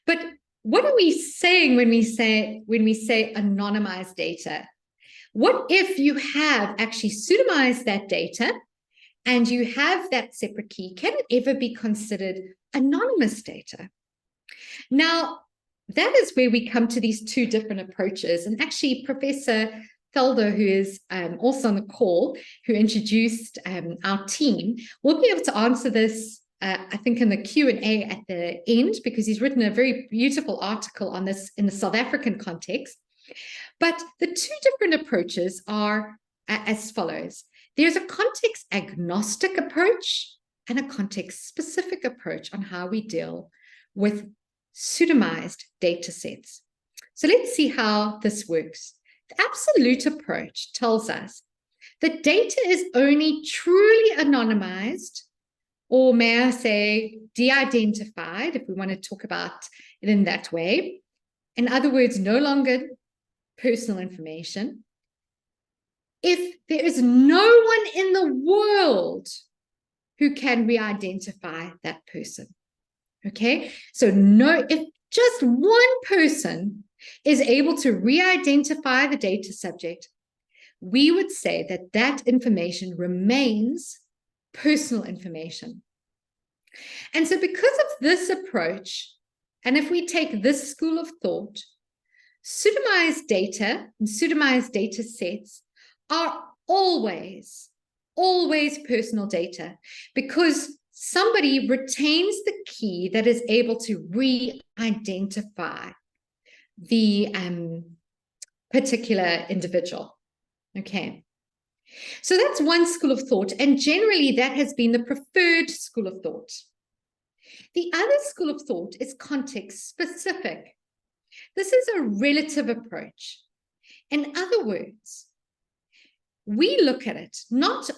But what are we saying when we say anonymized data? What if you have actually pseudonymized that data and you have that separate key? Can it ever be considered anonymous data? Now, that is where we come to these two different approaches. And actually, Professor Thaldar, who is also on the call, who introduced our team, will be able to answer this, I think, in the Q&A at the end, because he's written a very beautiful article on this in the South African context. But the two different approaches are as follows. There's a context-agnostic approach and a context-specific approach on how we deal with pseudonymized data sets. So let's see how this works. The absolute approach tells us that data is only truly anonymized, or may I say de-identified, if we want to talk about it in that way. In other words, no longer personal information, if there is no one in the world who can re-identify that person. Okay, so if just one person is able to re-identify the data subject, we would say that that information remains personal information. And so because of this approach, and if we take this school of thought, pseudonymized data and pseudonymized data sets are always always personal data, because somebody retains the key that is able to re-identify the particular individual. Okay. So that's one school of thought, and generally that has been the preferred school of thought. The other school of thought is context specific. This is a relative approach. In other words, we look at it not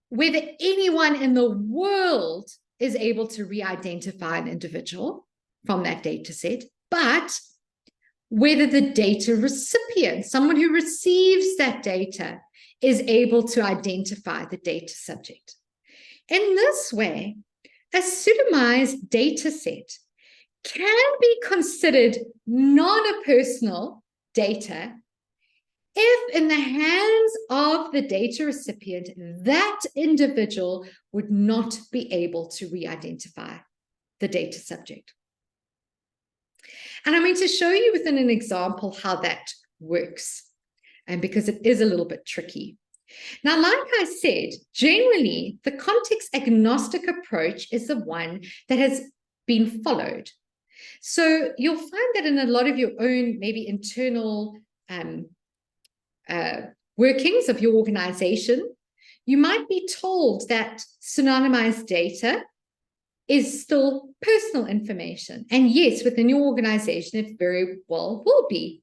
whether anyone in the world is able to re-identify an individual from that data set, but whether the data recipient, someone who receives that data, is able to identify the data subject. In this way, a pseudonymized data set can be considered non-personal data if in the hands of the data recipient, that individual would not be able to re-identify the data subject. And I'm going to show you within an example how that works, and because it is a little bit tricky. Now, like I said, generally, the context agnostic approach is the one that has been followed. So you'll find that in a lot of your own maybe internal workings of your organization, you might be told that pseudonymized data is still personal information. And yes, within your organization, it very well will be.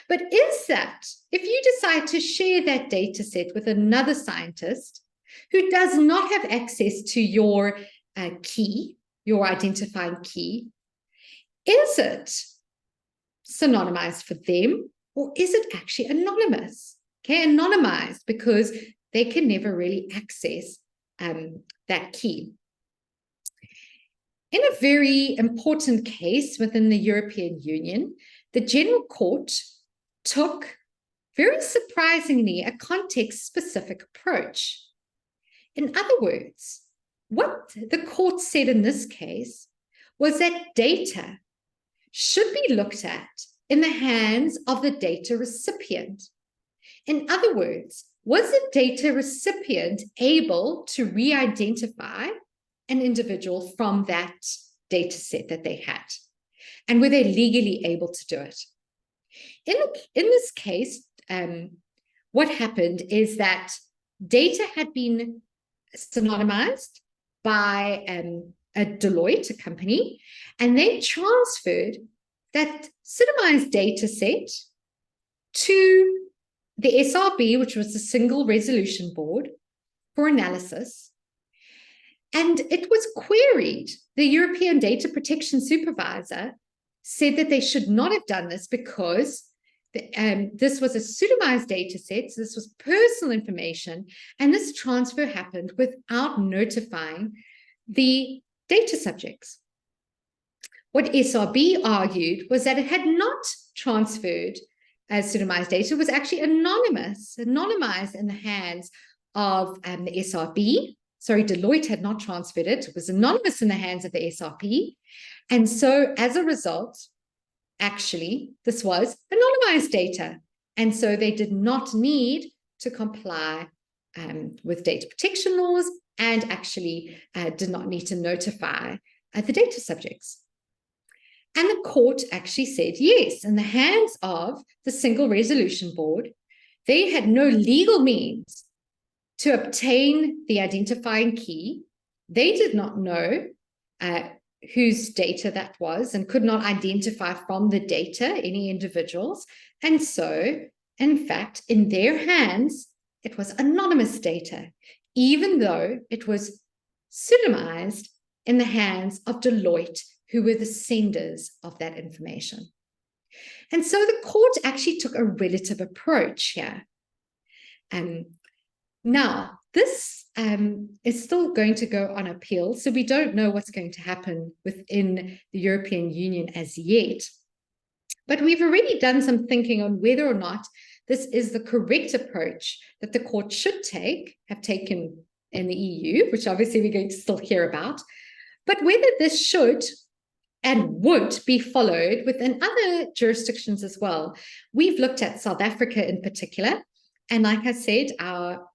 But is that, if you decide to share that data set with another scientist who does not have access to your key, your identifying key, is it pseudonymized for them, or is it actually anonymous? Okay, anonymized because they can never really access that key. In a very important case within the European Union, the General Court took, very surprisingly, a context-specific approach. In other words, what the court said in this case was that data should be looked at in the hands of the data recipient. In other words, was the data recipient able to re-identify an individual from that data set that they had? And were they legally able to do it? In this case, what happened is that data had been pseudonymized by a Deloitte, a company, and they transferred that pseudonymized data set to the SRB, which was the Single Resolution Board, for analysis. And it was queried. The European Data Protection Supervisor said that they should not have done this because this was a pseudonymized data set, so this was personal information, and this transfer happened without notifying the data subjects. What SRB argued was that it had not transferred as pseudonymized data, it was actually anonymized in the hands of the SRB. Sorry, Deloitte had not transferred it. It was anonymous in the hands of the SRB. And so as a result, actually, this was anonymized data. And so they did not need to comply with data protection laws and actually did not need to notify the data subjects. And the court actually said, yes, in the hands of the Single Resolution Board, they had no legal means to obtain the identifying key. They did not know whose data that was and could not identify from the data any individuals. And so, in fact, in their hands, it was anonymous data, even though it was pseudonymized in the hands of Deloitte, who were the senders of that information. And so the court actually took a relative approach here. Now, this is still going to go on appeal, so we don't know what's going to happen within the European Union as yet. But we've already done some thinking on whether or not this is the correct approach that the court should have taken in the EU, which obviously we're going to still hear about, but whether this should and would be followed within other jurisdictions as well. We've looked at South Africa in particular, and like I said, our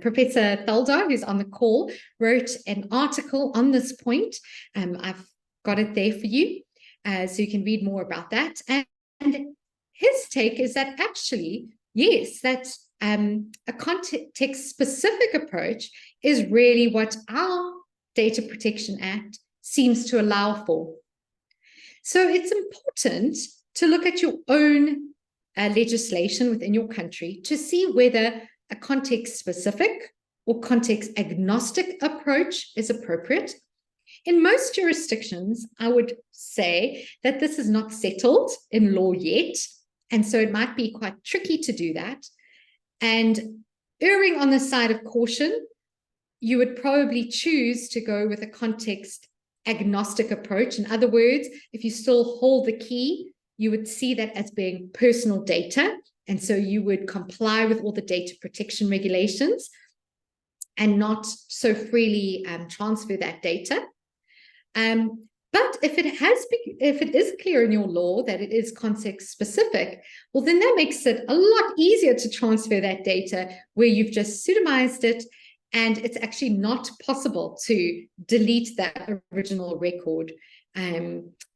Professor Thaldar, who's on the call, wrote an article on this point. I've got it there for you, so you can read more about that. And his take is that actually, yes, that a context-specific approach is really what our Data Protection Act seems to allow for. So it's important to look at your own legislation within your country to see whether a context-specific or context-agnostic approach is appropriate. In most jurisdictions, I would say that this is not settled in law yet, and so it might be quite tricky to do that. And erring on the side of caution, you would probably choose to go with a context-agnostic approach. In other words, if you still hold the key, you would see that as being personal data, and so you would comply with all the data protection regulations and not so freely transfer that data. But if it is clear in your law that it is context specific, well, then that makes it a lot easier to transfer that data where you've just pseudonymized it and it's actually not possible to delete that original record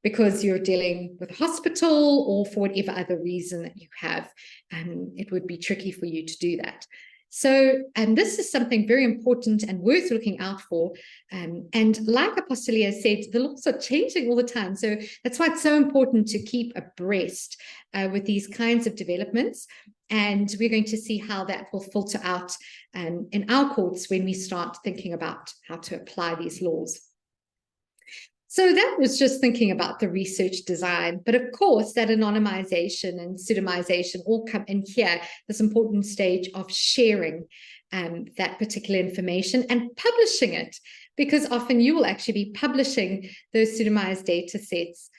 because you're dealing with a hospital or for whatever other reason that you have. It would be tricky for you to do that. So, this is something very important and worth looking out for. And like Apostolia said, the laws are changing all the time. So that's why it's so important to keep abreast with these kinds of developments. And we're going to see how that will filter out in our courts when we start thinking about how to apply these laws. So that was just thinking about the research design, but of course that anonymization and pseudonymization all come in here, this important stage of sharing that particular information and publishing it, because often you will actually be publishing those pseudonymized data sets.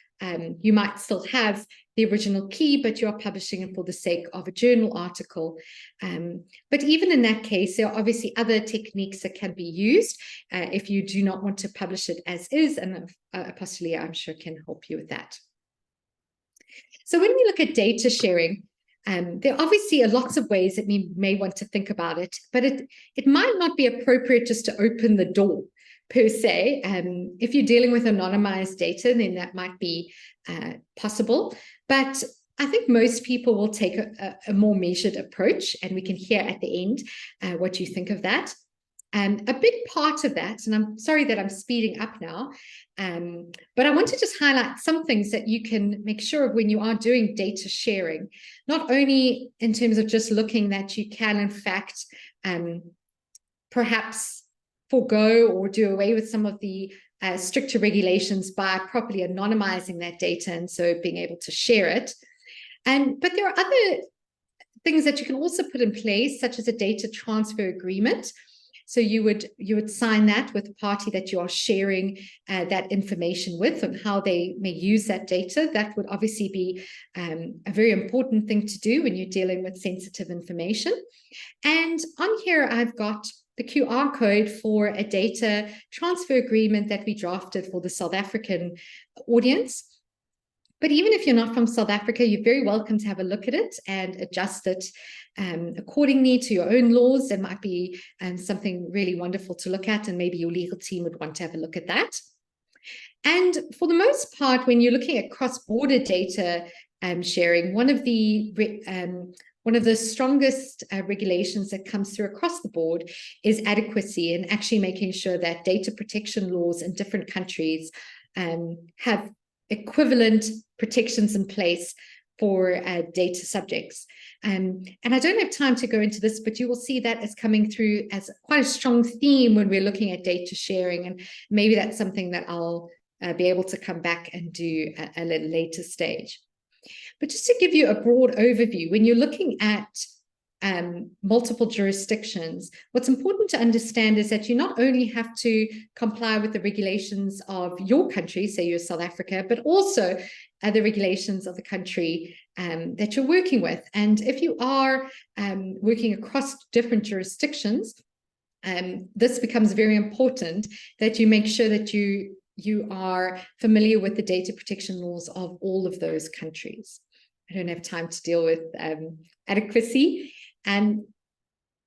You might still have the original key, but you're publishing it for the sake of a journal article. But even in that case, there are obviously other techniques that can be used if you do not want to publish it as is, and Apostolia, I'm sure, can help you with that. So when we look at data sharing, there are obviously lots of ways that we may want to think about it, but it might not be appropriate just to open the door per se. If you're dealing with anonymized data, then that might be possible. But I think most people will take a more measured approach, and we can hear at the end what you think of that. A big part of that, and I'm sorry that I'm speeding up now, but I want to just highlight some things that you can make sure of when you are doing data sharing, not only in terms of just looking that you can, in fact, perhaps forego or do away with some of the stricter regulations by properly anonymizing that data and so being able to share it. But there are other things that you can also put in place, such as a data transfer agreement. So you would sign that with the party that you are sharing that information with and how they may use that data. That would obviously be a very important thing to do when you're dealing with sensitive information. And on here, I've got the QR code for a data transfer agreement that we drafted for the South African audience. But even if you're not from South Africa, you're very welcome to have a look at it and adjust it accordingly to your own laws. There might be something really wonderful to look at, and maybe your legal team would want to have a look at that. And for the most part, when you're looking at cross-border data sharing, one of the strongest regulations that comes through across the board is adequacy, and actually making sure that data protection laws in different countries have equivalent protections in place for data subjects. And I don't have time to go into this, but you will see that as coming through as quite a strong theme when we're looking at data sharing, and maybe that's something that I'll be able to come back and do at a little later stage. But just to give you a broad overview, when you're looking at multiple jurisdictions, what's important to understand is that you not only have to comply with the regulations of your country, say you're South Africa, but also the regulations of the country that you're working with. And if you are working across different jurisdictions, this becomes very important that you make sure that you are familiar with the data protection laws of all of those countries. I don't have time to deal with adequacy.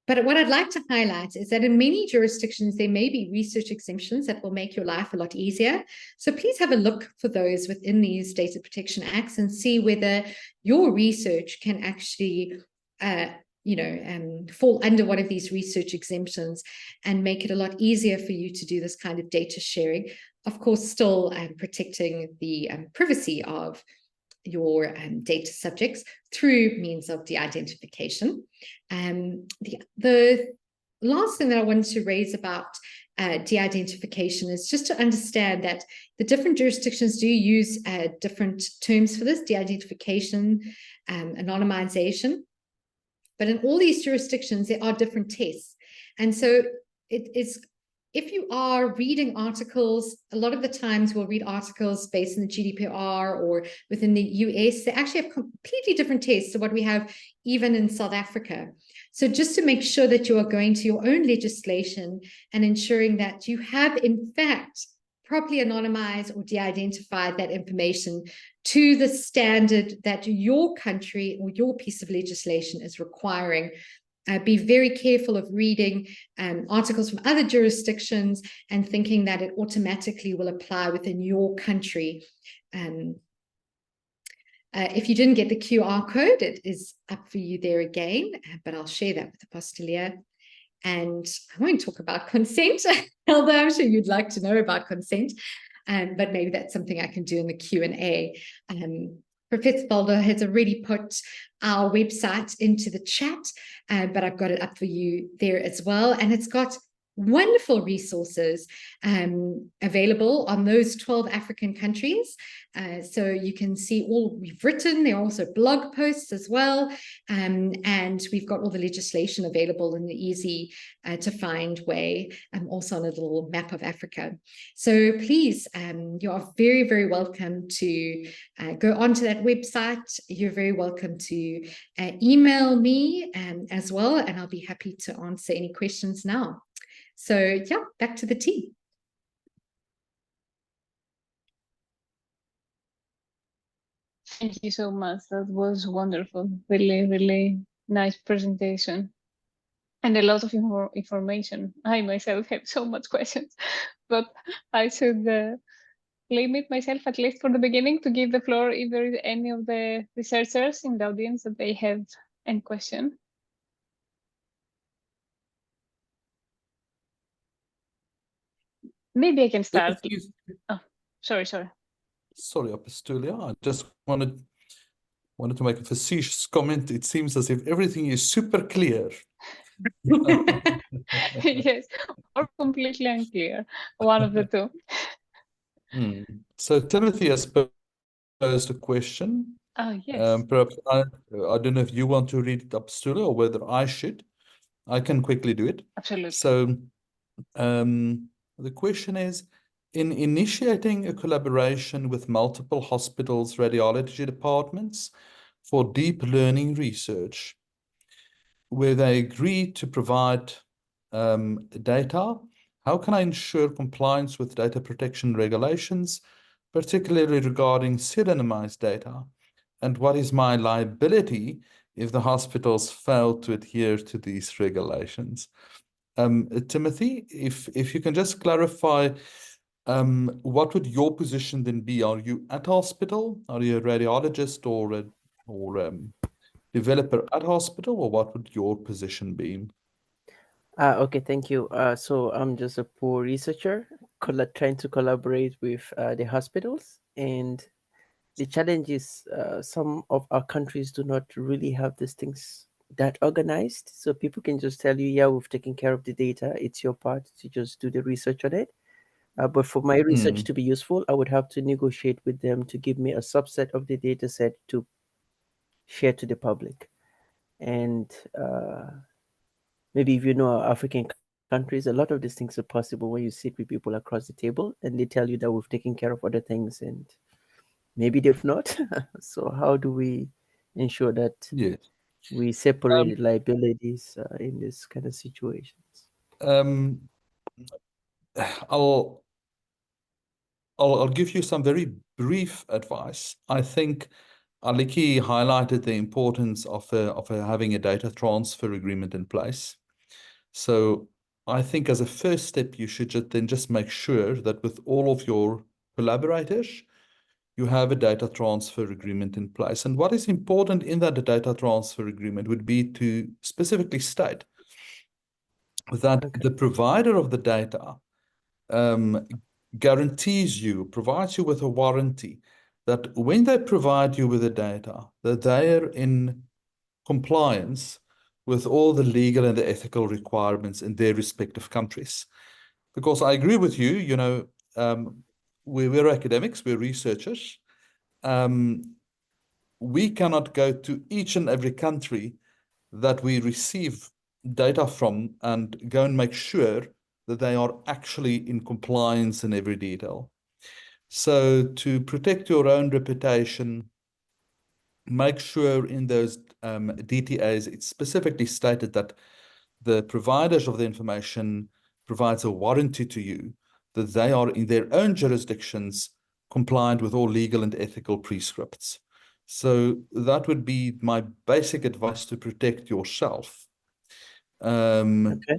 But what I'd like to highlight is that in many jurisdictions, there may be research exemptions that will make your life a lot easier. So please have a look for those within these data protection acts and see whether your research can actually, fall under one of these research exemptions and make it a lot easier for you to do this kind of data sharing. Of course, still protecting the privacy of your data subjects through means of de-identification. The last thing that I wanted to raise about de-identification is just to understand that the different jurisdictions do use different terms for this: de-identification, anonymization. But in all these jurisdictions, there are different tests. And so it is, if you are reading articles, a lot of the times we'll read articles based in the GDPR or within the US, they actually have completely different tests to what we have even in South Africa. So just to make sure that you are going to your own legislation and ensuring that you have, in fact, properly anonymized or de-identified that information to the standard that your country or your piece of legislation is requiring. Be very careful of reading articles from other jurisdictions and thinking that it automatically will apply within your country. If you didn't get the QR code, it is up for you there again, but I'll share that with Apostolia. And I won't talk about consent, although I'm sure you'd like to know about consent, but maybe that's something I can do in the Q&A. Professor Thaldar has already put our website into the chat, but I've got it up for you there as well. And it's got wonderful resources available on those 12 African countries. So you can see all we've written. There are also blog posts as well. And we've got all the legislation available in the easy to find way, also on a little map of Africa. So please, you are very, very welcome to go onto that website. You're very welcome to email me as well, and I'll be happy to answer any questions now. So yeah, back to the team. Thank you so much. That was wonderful. Really, really nice presentation. And a lot of information. I myself have so much questions, but I should limit myself, at least for the beginning, to give the floor if there is any of the researchers in the audience that they have any question. Maybe I can start. Oh, sorry. Sorry, Apostolia. I just wanted to make a facetious comment. It seems as if everything is super clear. Yes, or completely unclear. One of the two. So Timothy has posed a question. Oh, yes. Perhaps I don't know if you want to read it, Apostolia, or whether I should. I can quickly do it. Absolutely. So the question is, in initiating a collaboration with multiple hospitals' radiology departments for deep learning research, where they agree to provide data, how can I ensure compliance with data protection regulations, particularly regarding pseudonymized data? And what is my liability if the hospitals fail to adhere to these regulations? Timothy, if you can just clarify, what would your position then be? Are you at hospital? Are you a radiologist or a developer at hospital, or what would your position be? Okay, thank you. So I'm just a poor researcher trying to collaborate with the hospitals, and the challenge is some of our countries do not really have these things that organized. So people can just tell you, yeah, we've taken care of the data. It's your part to just do the research on it. But for my research to be useful, I would have to negotiate with them to give me a subset of the data set to share to the public. And maybe if you know African countries, a lot of these things are possible when you sit with people across the table and they tell you that we've taken care of other things and maybe they've not. So how do we ensure that we separate liabilities in this kind of situations? I'll give you some very brief advice. I think Aliki highlighted the importance of having a data transfer agreement in place. So I think as a first step, you should just make sure that with all of your collaborators, you have a data transfer agreement in place. And what is important in that data transfer agreement would be to specifically state that the provider of the data guarantees you, provides you with a warranty that when they provide you with the data, that they are in compliance with all the legal and the ethical requirements in their respective countries. Because I agree with you, you know, we're academics, we're researchers. We cannot go to each and every country that we receive data from and go and make sure that they are actually in compliance in every detail. So to protect your own reputation, make sure in those DTAs, it's specifically stated that the providers of the information provides a warranty to you that they are in their own jurisdictions compliant with all legal and ethical prescripts. So that would be my basic advice to protect yourself. Okay.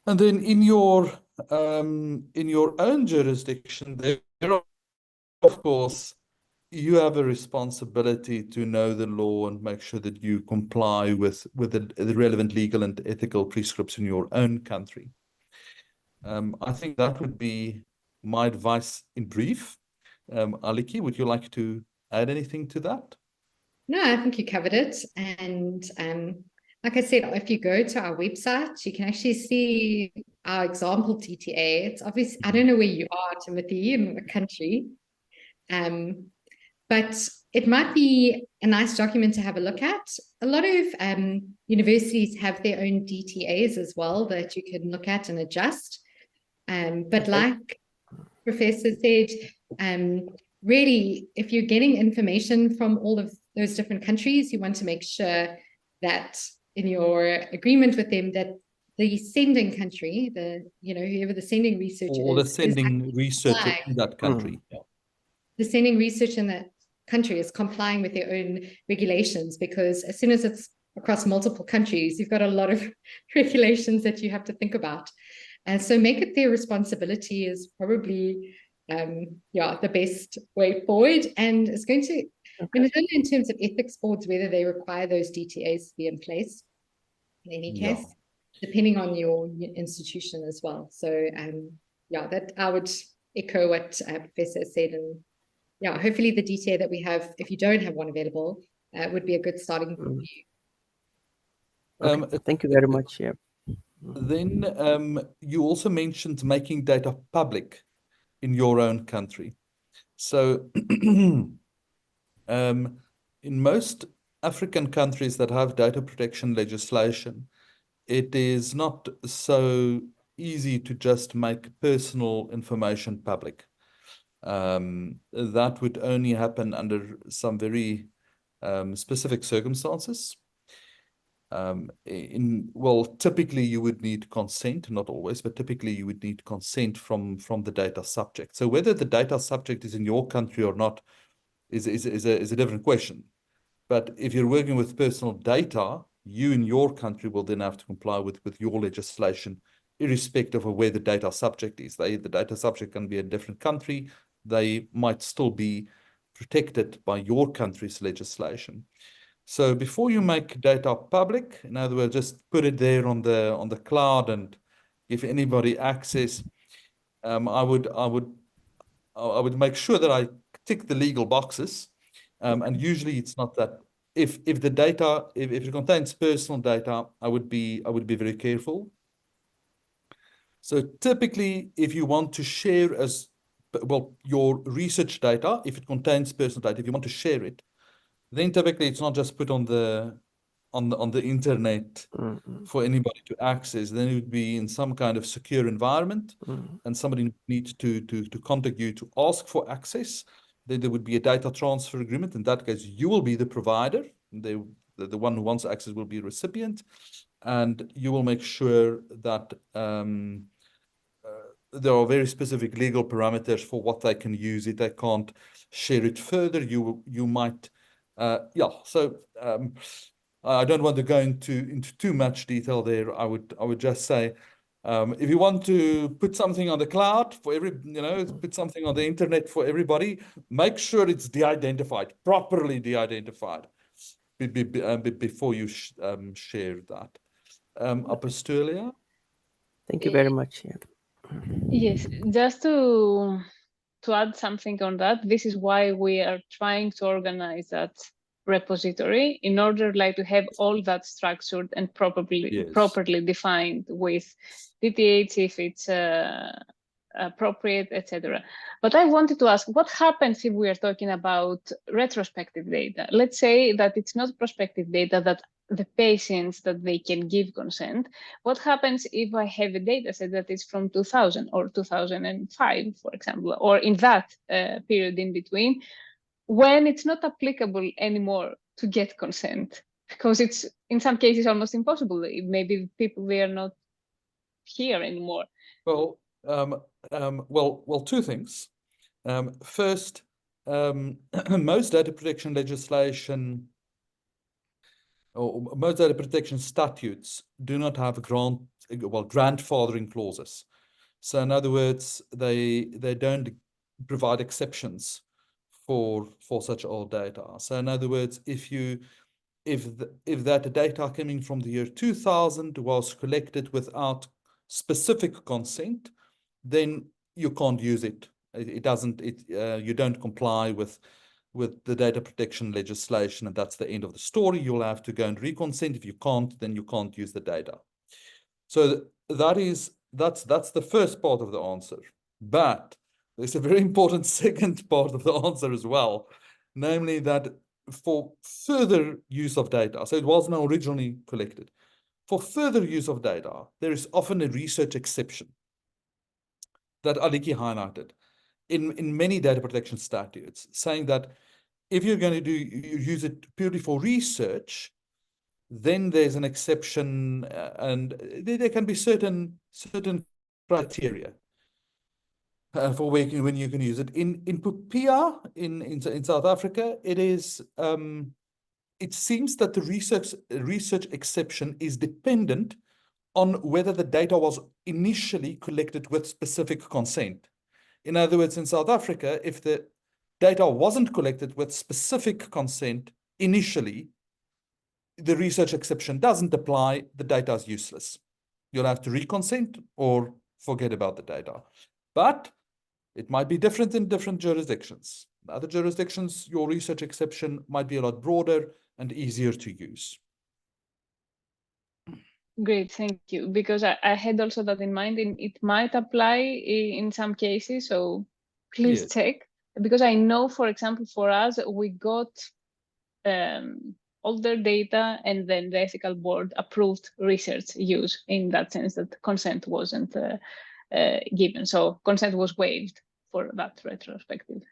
And then in your own jurisdiction, there are, of course, you have a responsibility to know the law and make sure that you comply with the relevant legal and ethical prescripts in your own country. I think that would be my advice in brief. Aliki, would you like to add anything to that? No, I think you covered it. And like I said, if you go to our website, you can actually see our example TTA. It's obvious. I don't know where you are, Timothy, in the country. But it might be a nice document to have a look at. A lot of universities have their own DTAs as well that you can look at and adjust. But like Professor said, really, if you're getting information from all of those different countries, you want to make sure that in your agreement with them that the sending country, whoever the sending researcher or is, the sending researcher in that country. The sending research in that country is complying with their own regulations, because as soon as it's across multiple countries, you've got a lot of regulations that you have to think about. And so make it their responsibility is probably the best way forward. And it's going to, in terms of ethics boards, whether they require those DTAs to be in place in any case, depending on your institution as well. So that I would echo what Professor said, and hopefully the DTA that we have, if you don't have one available, would be a good starting point for you. Thank you very much. Yeah. Then you also mentioned making data public in your own country. So in most African countries that have data protection legislation, it is not so easy to just make personal information public. That would only happen under some very specific circumstances. Typically you would need consent, not always, but typically you would need consent from the data subject. So whether the data subject is in your country or not is a different question. But if you're working with personal data, you in your country will then have to comply with your legislation, irrespective of where the data subject is. The data subject can be a different country. They might still be protected by your country's legislation. So before you make data public, in other words, just put it there on the cloud and give anybody access, I would make sure that I tick the legal boxes. And usually it's not that. If the data, if it contains personal data, I would be very careful. So typically, if you want to share your research data, if it contains personal data, if you want to share it, then typically it's not just put on the internet for anybody to access. Then it would be in some kind of secure environment, and somebody needs to contact you to ask for access. Then there would be a data transfer agreement. In that case, you will be the provider. The one who wants access will be a recipient, and you will make sure that there are very specific legal parameters for what they can use it. They can't share it further. You might, I don't want to go into too much detail there. I would just say, if you want to put something on the cloud for put something on the internet for everybody, make sure it's de-identified, properly de-identified, before you share that. Apostolia? Thank you very much. Yeah. Yes, just to add something on that, this is why we are trying to organize that repository in order to have all that structured and properly defined with DTH if it's appropriate, etc. But I wanted to ask, what happens if we are talking about retrospective data? Let's say that it's not prospective data, that the patients that they can give consent. What happens if I have a data set that is from 2000 or 2005, for example, or in that period in between, when it's not applicable anymore to get consent, because it's in some cases almost impossible. Maybe people, they are not here anymore. Well, two things. First, most data protection legislation or most data protection statutes do not have grandfathering clauses. So in other words, they don't provide exceptions for such old data. So in other words, if that data coming from the year 2000 was collected without specific consent, then you can't use it. You don't comply with the data protection legislation, and that's the end of the story. You'll have to go and reconsent. If you can't, then you can't use the data. So that's the first part of the answer. But there's a very important second part of the answer as well, namely that for further use of data, so it wasn't originally collected. For further use of data, there is often a research exception that Aliki highlighted in many data protection statutes, saying that if you're going to use it purely for research, then there's an exception, and there can be certain criteria for when you can use it. In PUPIA in South Africa, it seems that the research exception is dependent on whether the data was initially collected with specific consent. In other words, in South Africa, if the data wasn't collected with specific consent initially, the research exception doesn't apply, the data is useless. You'll have to reconsent or forget about the data. But it might be different in different jurisdictions. In other jurisdictions, your research exception might be a lot broader and easier to use. Great, thank you. Because I had also that in mind, and it might apply in some cases, so please check. Because I know, for example, for us, we got older data, and then the ethical board approved research use in that sense that consent wasn't given. So consent was waived for that retrospective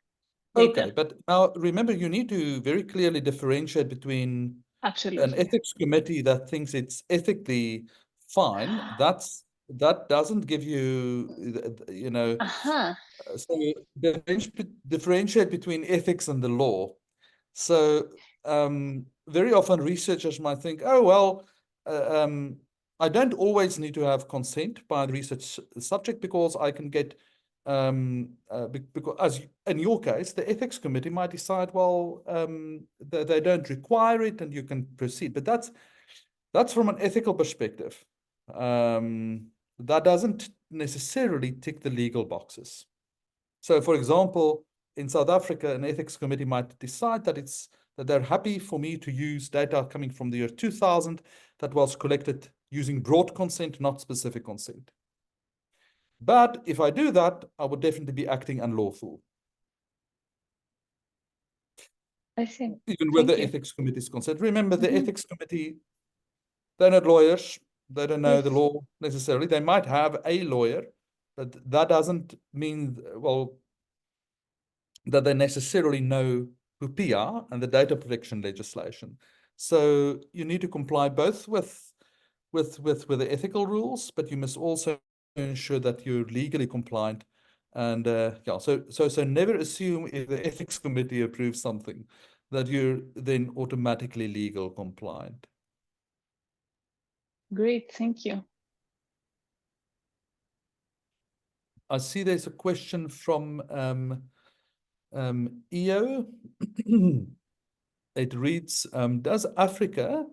data. Okay, but now remember, you need to very clearly differentiate between an ethics committee that thinks it's ethically fine. That doesn't give you, So differentiate between ethics and the law. So very often researchers might think, oh, well, I don't always need to have consent by the research subject because I can get, because as in your case, the ethics committee might decide, well, they don't require it and you can proceed. But that's from an ethical perspective. That doesn't necessarily tick the legal boxes. So, for example, in South Africa, an ethics committee might decide that they're happy for me to use data coming from the year 2000 that was collected using broad consent, not specific consent. But if I do that, I would definitely be acting unlawful. I see. Even with the ethics committee is concerned. Remember, the ethics committee, they're not lawyers. They don't know the law necessarily. They might have a lawyer, but that doesn't mean, well, that they necessarily know PUPIA and the data protection legislation. So you need to comply both with the ethical rules, but you must also ensure that you're legally compliant. And so never assume if the ethics committee approves something that you're then automatically legal compliant. Great, thank you. I see there's a question from EO. It reads, does Africa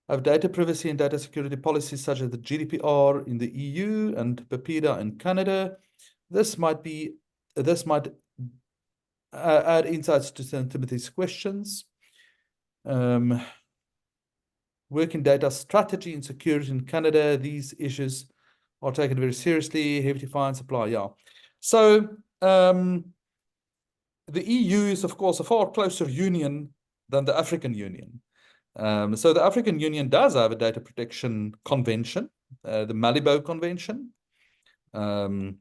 have data privacy and data security policies such as the GDPR in the EU and PIPEDA in Canada? This might add insights to some of these questions. Working data strategy and security in Canada, these issues are taken very seriously. Hefty fines apply, yeah. So the EU is, of course, a far closer union than the African Union. So the African Union does have a data protection convention, the Malibo Convention. And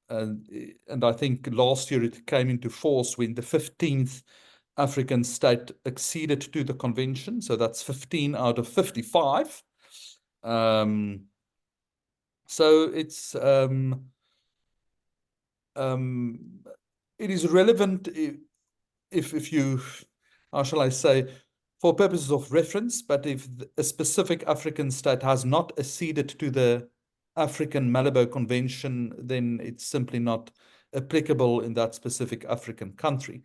I think last year it came into force when the 15th African state acceded to the convention. So that's 15 out of 55. So it's it is relevant if you, how shall I say, for purposes of reference, but if a specific African state has not acceded to the African Malibo Convention, then it's simply not applicable in that specific African country.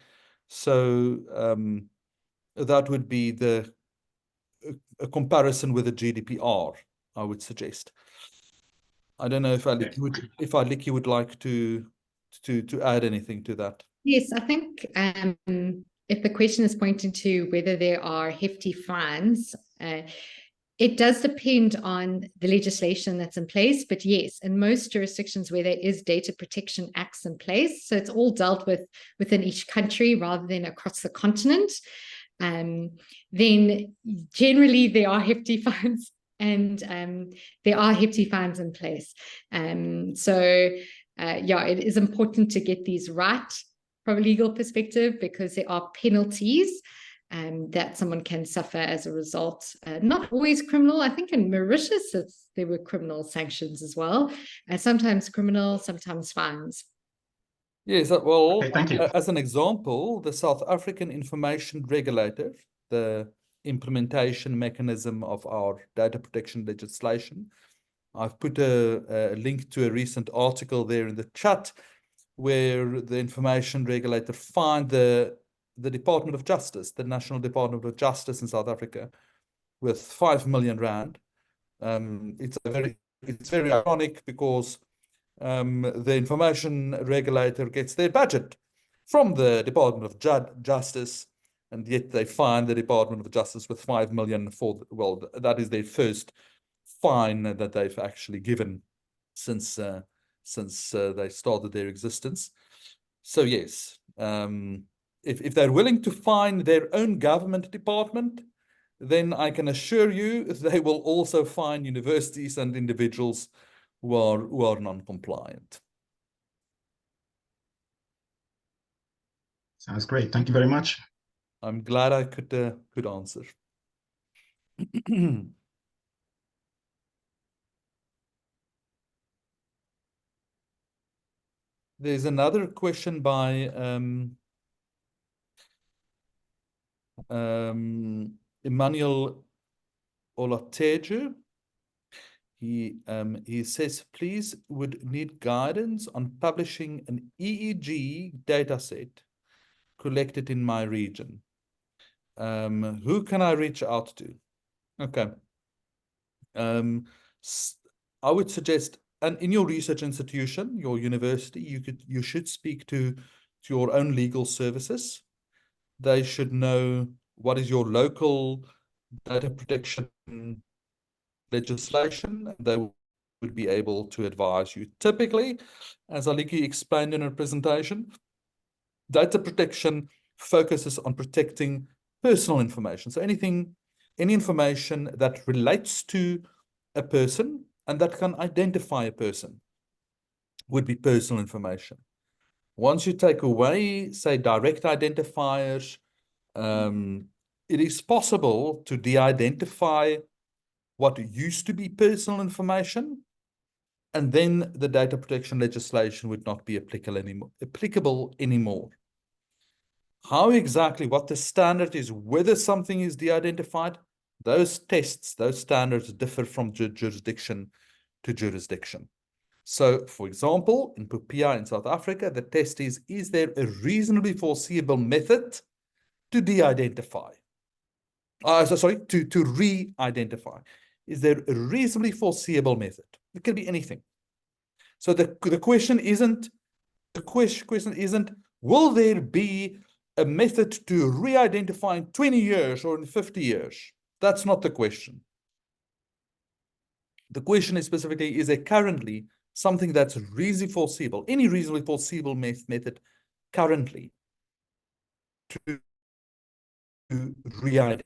So that would be a comparison with the GDPR, I would suggest. I don't know if Aliki would like to add anything to that. Yes, I think if the question is pointing to whether there are hefty fines, it does depend on the legislation that's in place. But yes, in most jurisdictions where there is data protection acts in place, so it's all dealt with within each country rather than across the continent, then generally there are hefty fines and there are hefty fines in place. Yeah, it is important to get these right from a legal perspective, because there are penalties that someone can suffer as a result. Not always criminal. I think in Mauritius there were criminal sanctions as well. Sometimes criminal, sometimes fines. Yes, well, okay, thank you. As an example, the South African Information Regulator, the implementation mechanism of our data protection legislation, I've put a link to a recent article there in the chat where the information regulator fined the Department of Justice, the National Department of Justice in South Africa, with 5 million rand. It's very ironic because the information regulator gets their budget from the Department of Justice, and yet they fine the Department of Justice with 5 million for, well, that is their first fine that they've actually given since they started their existence. So yes, if they're willing to fine their own government department, then I can assure you they will also fine universities and individuals who are non-compliant. Sounds great. Thank you very much. I'm glad I could answer. There's another question by Emmanuel Olateju. He says, please would need guidance on publishing an EEG dataset collected in my region. Who can I reach out to? Okay. I would suggest, and in your research institution, your university, you should speak to your own legal services. They should know what is your local data protection legislation. They would be able to advise you. Typically, as Aliki explained in her presentation, data protection focuses on protecting personal information. So any information that relates to a person and that can identify a person would be personal information. Once you take away, say, direct identifiers, it is possible to de-identify what used to be personal information, and then the data protection legislation would not be applicable anymore. How exactly, what the standard is, whether something is de-identified, those tests, those standards differ from jurisdiction to jurisdiction. So, for example, in PUPIA in South Africa, the test is there a reasonably foreseeable method to de-identify? To re-identify. Is there a reasonably foreseeable method? It can be anything. So the question isn't, will there be a method to re-identify in 20 years or in 50 years? That's not the question. The question is specifically, is there currently something that's reasonably foreseeable, any reasonably foreseeable method currently to re-identify?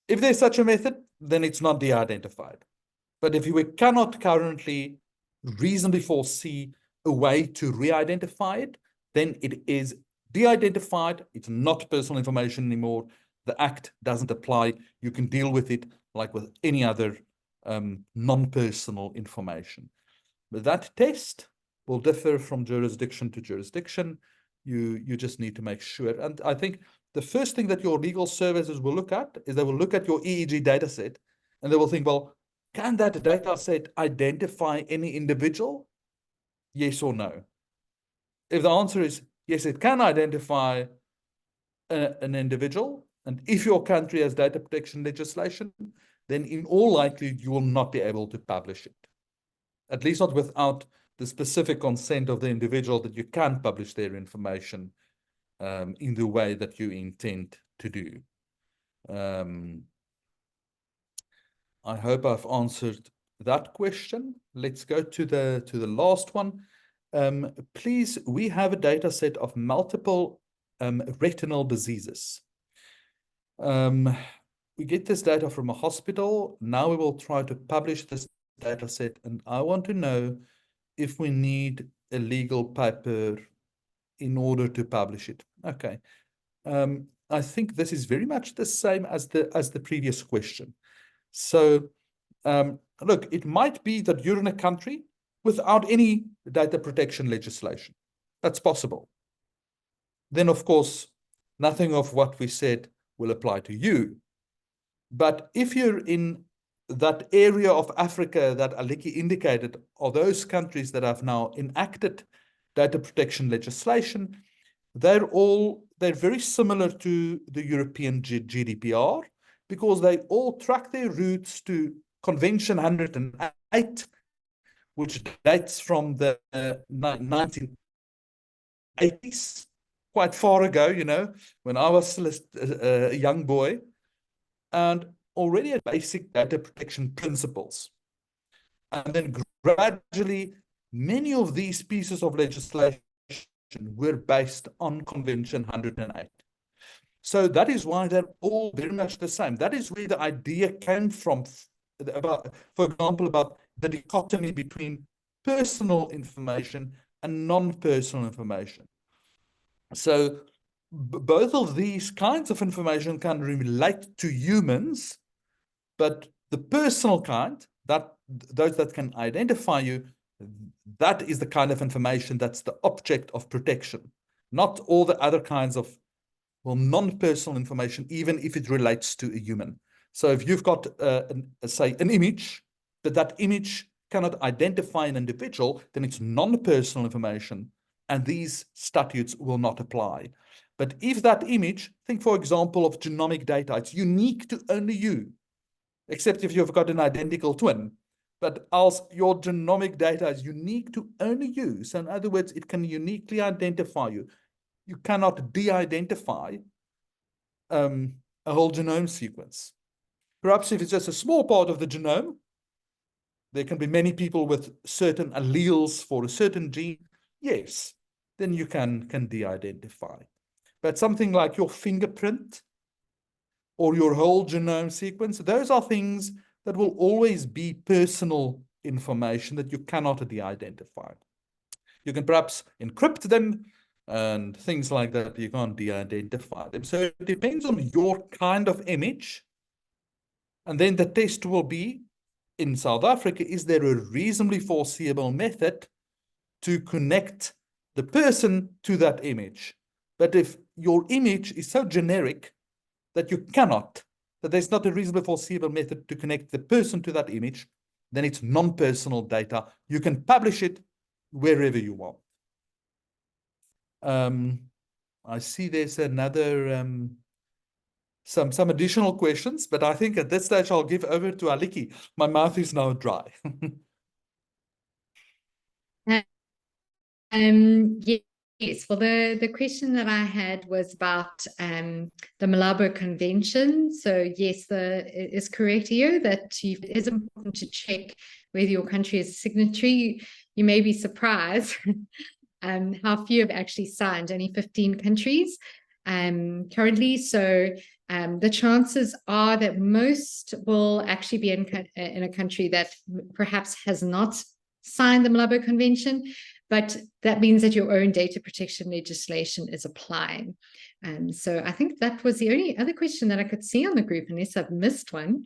If there's such a method, then it's not de-identified. But if we cannot currently reasonably foresee a way to re-identify it, then it is de-identified. It's not personal information anymore. The Act doesn't apply. You can deal with it like with any other non-personal information. But that test will differ from jurisdiction to jurisdiction. You just need to make sure. And I think the first thing that your legal services will look at is they will look at your EEG data set, and they will think, well, can that data set identify any individual? Yes or no? If the answer is yes, it can identify an individual, and if your country has data protection legislation, then in all likelihood, you will not be able to publish it. At least not without the specific consent of the individual that you can publish their information in the way that you intend to do. I hope I've answered that question. Let's go to the last one. Please, we have a data set of multiple retinal diseases. We get this data from a hospital. Now we will try to publish this data set, and I want to know if we need a legal paper in order to publish it. Okay. I think this is very much the same as the previous question. So, look, it might be that you're in a country without any data protection legislation. That's possible. Then, of course, nothing of what we said will apply to you. But if you're in that area of Africa that Aliki indicated, or those countries that have now enacted data protection legislation, they're very similar to the European GDPR, because they all track their roots to Convention 108, which dates from the 1980s, quite far ago, you know, when I was still a young boy, and already had basic data protection principles. And then gradually, many of these pieces of legislation were based on Convention 108. So that is why they're all very much the same. That is where the idea came from, for example, about the dichotomy between personal information and non-personal information. So both of these kinds of information can relate to humans, but the personal kind, those that can identify you, that is the kind of information that's the object of protection, not all the other kinds of, well, non-personal information, even if it relates to a human. So if you've got, say, an image, but that image cannot identify an individual, then it's non-personal information, and these statutes will not apply. But if that image, think, for example, of genomic data, it's unique to only you, except if you've got an identical twin. But else your genomic data is unique to only you. So in other words, it can uniquely identify you. You cannot de-identify a whole genome sequence. Perhaps if it's just a small part of the genome, there can be many people with certain alleles for a certain gene. Yes, then you can de-identify. But something like your fingerprint or your whole genome sequence, those are things that will always be personal information that you cannot de-identify. You can perhaps encrypt them and things like that, you can't de-identify them. So it depends on your kind of image. And then the test will be, in South Africa, is there a reasonably foreseeable method to connect the person to that image? But if your image is so generic that you cannot that there's not a reasonably foreseeable method to connect the person to that image, then it's non-personal data. You can publish it wherever you want. I see there's another, some additional questions, but I think at this stage I'll give over to Aliki. My mouth is now dry. Yes, well, the question that I had was about the Malabo Convention. So yes, it is correct here that it is important to check whether your country is a signatory. You may be surprised how few have actually signed, only 15 countries currently. So the chances are that most will actually be in a country that perhaps has not signed the Malabo Convention, but that means that your own data protection legislation is applying. So I think that was the only other question that I could see on the group, unless I've missed one.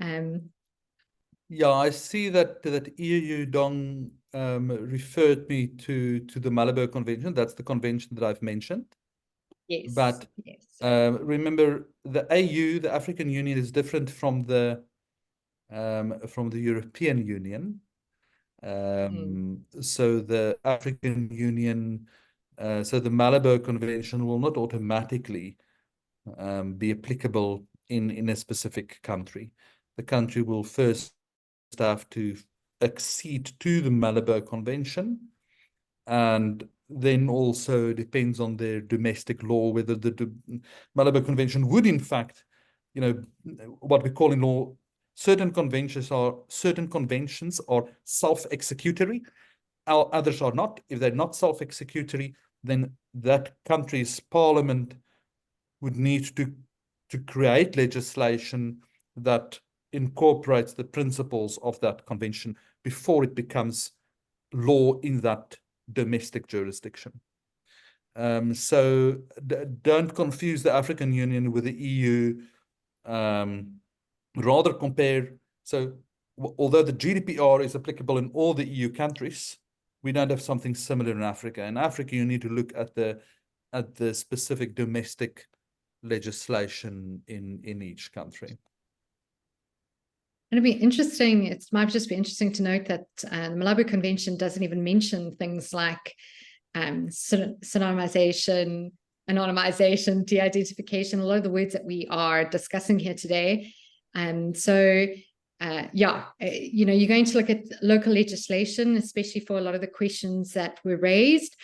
Yeah, I see that EU Dong referred me to the Malabo Convention. That's the convention that I've mentioned. Yes. But yes. remember, the AU, the African Union, is different from the European Union. So the African Union, so the Malabo Convention will not automatically be applicable in a specific country. The country will first have to accede to the Malabo Convention, and then also depends on their domestic law whether the Malabo Convention would in fact, what we call in law, certain conventions are self-executory, others are not. If they're not self-executory, then that country's parliament would need to create legislation that incorporates the principles of that convention before it becomes law in that domestic jurisdiction. So don't confuse the African Union with the EU. Rather compare, so although the GDPR is applicable in all the EU countries, we don't have something similar in Africa. In Africa, you need to look at the specific domestic legislation in each country. It'll be interesting. It might just be interesting to note that the Malabo Convention doesn't even mention things like pseudonymization, anonymization, de-identification, a lot of the words that we are discussing here today. So you're going to look at local legislation, especially for a lot of the questions that were raised.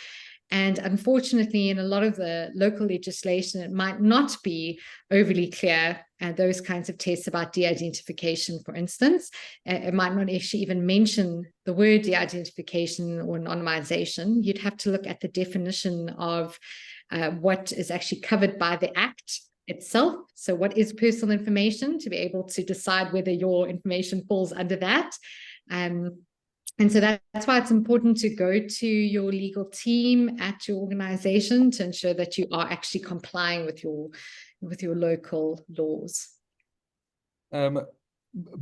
And unfortunately, in a lot of the local legislation, it might not be overly clear, those kinds of tests about de-identification, for instance. It might not actually even mention the word de-identification or anonymization. You'd have to look at the definition of what is actually covered by the Act itself. So what is personal information, to be able to decide whether your information falls under that. And so that's why it's important to go to your legal team at your organization to ensure that you are actually complying with your local laws.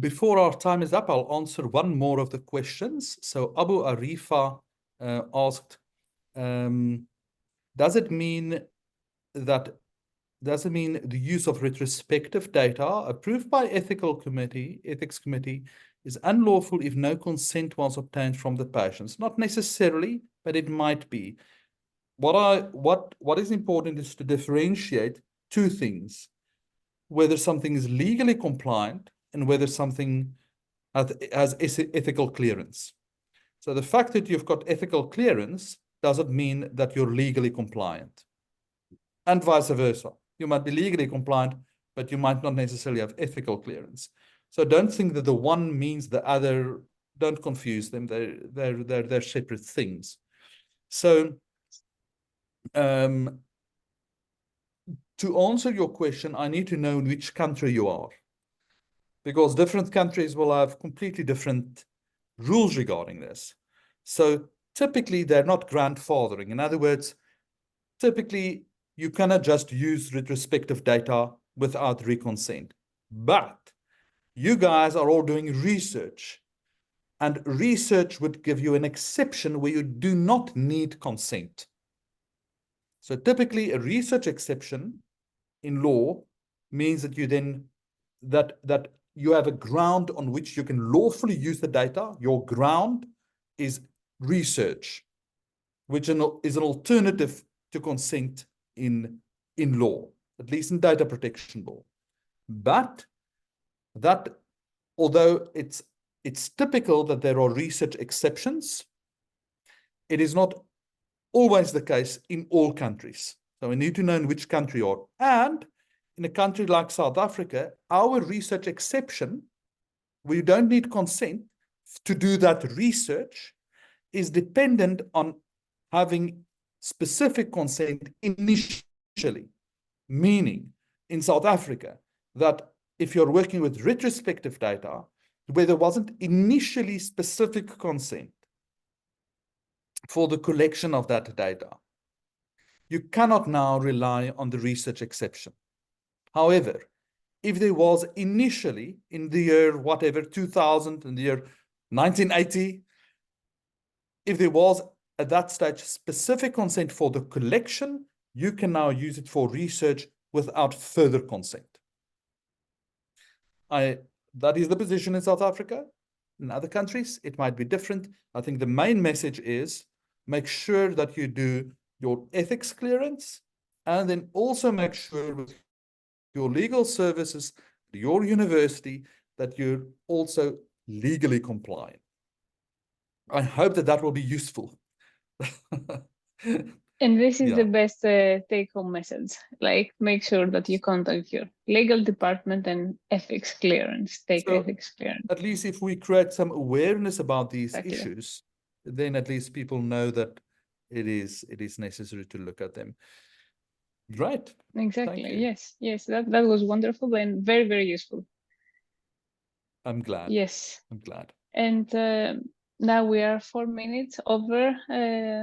Before our time is up, I'll answer one more of the questions. So Abu Arifa asked, does it mean the use of retrospective data approved by ethics committee is unlawful if no consent was obtained from the patients? Not necessarily, but it might be. What is important is to differentiate two things: whether something is legally compliant and whether something has ethical clearance. So the fact that you've got ethical clearance doesn't mean that you're legally compliant, and vice versa. You might be legally compliant, but you might not necessarily have ethical clearance. So don't think that the one means the other. Don't confuse them. They're separate things. So to answer your question, I need to know in which country you are, because different countries will have completely different rules regarding this. So typically, they're not grandfathering. In other words, typically, you cannot just use retrospective data without reconsent. But you guys are all doing research, and research would give you an exception where you do not need consent. So typically, a research exception in law means that you then that you have a ground on which you can lawfully use the data. Your ground is research, which is an alternative to consent in law, at least in data protection law. But that, although it's typical that there are research exceptions, it is not always the case in all countries. So we need to know in which country you are. And in a country like South Africa, our research exception, we don't need consent to do that research, is dependent on having specific consent initially. Meaning, in South Africa, that if you're working with retrospective data, where there wasn't initially specific consent for the collection of that data, you cannot now rely on the research exception. However, if there was initially in the year whatever, 2000, in the year 1980, if there was at that stage specific consent for the collection, you can now use it for research without further consent. That is the position in South Africa. In other countries, it might be different. I think the main message is make sure that you do your ethics clearance, and then also make sure with your legal services, your university, that you're also legally compliant. I hope that that will be useful. And this is the best take-home message. Like, make sure that you contact your legal department and ethics clearance. Ethics clearance. At least if we create some awareness about these issues, then at least people know that it is necessary to look at them. Right. Exactly. Yes. Yes. That was wonderful and very, very useful. I'm glad. Yes. I'm glad. And now we are 4 minutes over